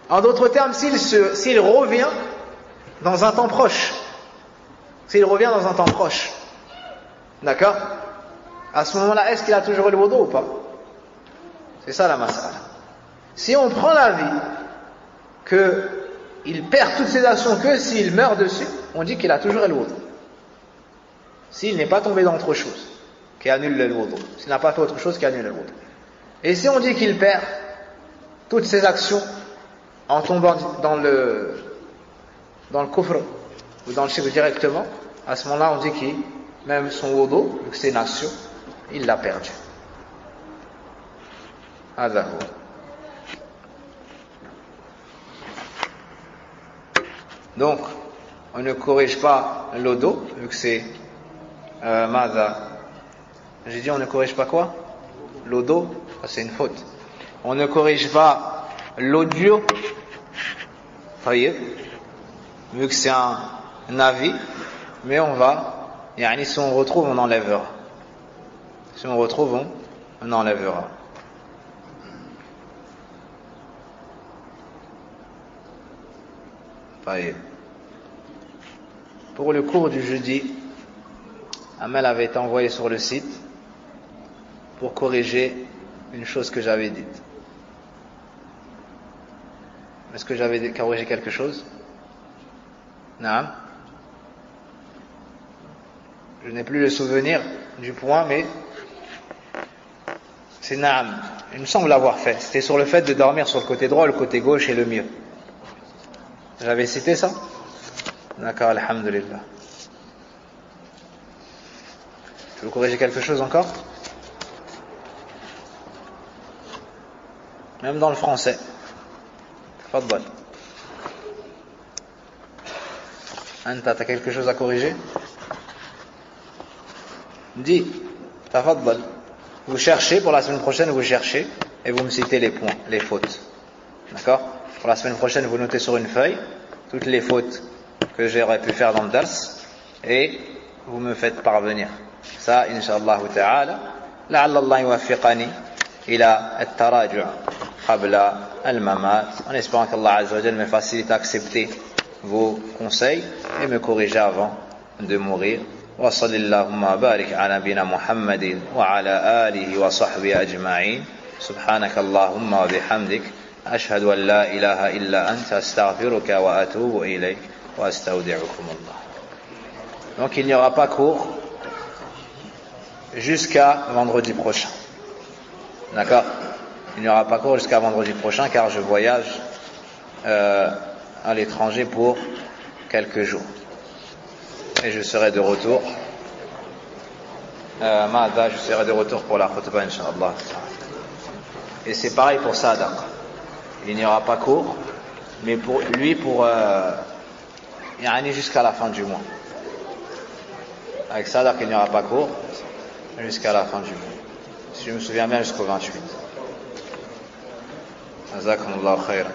En d'autres termes, s'il revient dans un temps proche, d'accord? À ce moment-là, est-ce qu'il a toujours eu le wudu ou pas? C'est ça la mas'ala. Si on prend l'avis qu'il perd toutes ses actions que s'il meurt dessus, on dit qu'il a toujours eu le wudu. S'il n'est pas tombé dans autre chose qui annule le wudu, s'il n'a pas fait autre chose qui annule le wudu. Et si on dit qu'il perd toutes ses actions en tombant dans le kufr ou dans le shirk directement, à ce moment-là on dit qu'il, même son wudu, vu que c'est une action, il l'a perdu. Donc on ne corrige pas l'audio, vu que c'est j'ai dit on ne corrige pas quoi? L'audio, c'est une faute. On ne corrige pas l'audio, vu que c'est un avis, mais on va, si on retrouve, on enlèvera. Si on retrouve, on enlèvera. Pour le cours du jeudi, un mail avait été envoyé sur le site pour corriger une chose que j'avais dite. Est-ce que j'avais corrigé quelque chose? Non. Je n'ai plus le souvenir du point, mais c'est Naam. Il me semble l'avoir fait. C'était sur le fait de dormir sur le côté droit, le côté gauche est le mieux. J'avais cité ça? D'accord, alhamdulillah. Tu veux corriger quelque chose encore? Même dans le français. Tfaddal. Anta, t'as quelque chose à corriger? Dis, tfaddal. Vous cherchez, pour la semaine prochaine, vous cherchez, et vous me citez les points, les fautes. D'accord? Pour la semaine prochaine, vous notez sur une feuille toutes les fautes que j'aurais pu faire dans le dars, et vous me faites parvenir. Ça, Inch'Allah ta'ala, لعل الله يوفقني إلى التراجع قبل الممات, en espérant qu'Allah Azza wa Jal me facilite à accepter vos conseils et me corriger avant de mourir. وصل اللهم وبارك على نبينا محمد وعلى آله وصحبه أجمعين. سبحانك اللهم وبحمدك أشهد أن لا إله إلا أنت أستغفرك وأتوب إليك وأستودعكم الله. Donc il n'y aura pas cours jusqu'à vendredi prochain. D'accord? Il n'y aura pas cours jusqu'à vendredi prochain car je voyage à l'étranger pour quelques jours. Et je serai de retour. Je serai de retour pour la khutbah, Inch'Allah. Et c'est pareil pour Sadaq. Il n'y aura pas cours, mais pour lui, jusqu'à la fin du mois. Avec Sadaq, il n'y aura pas cours jusqu'à la fin du mois. Si je me souviens bien, jusqu'au 28. Jazakumullahu khayran.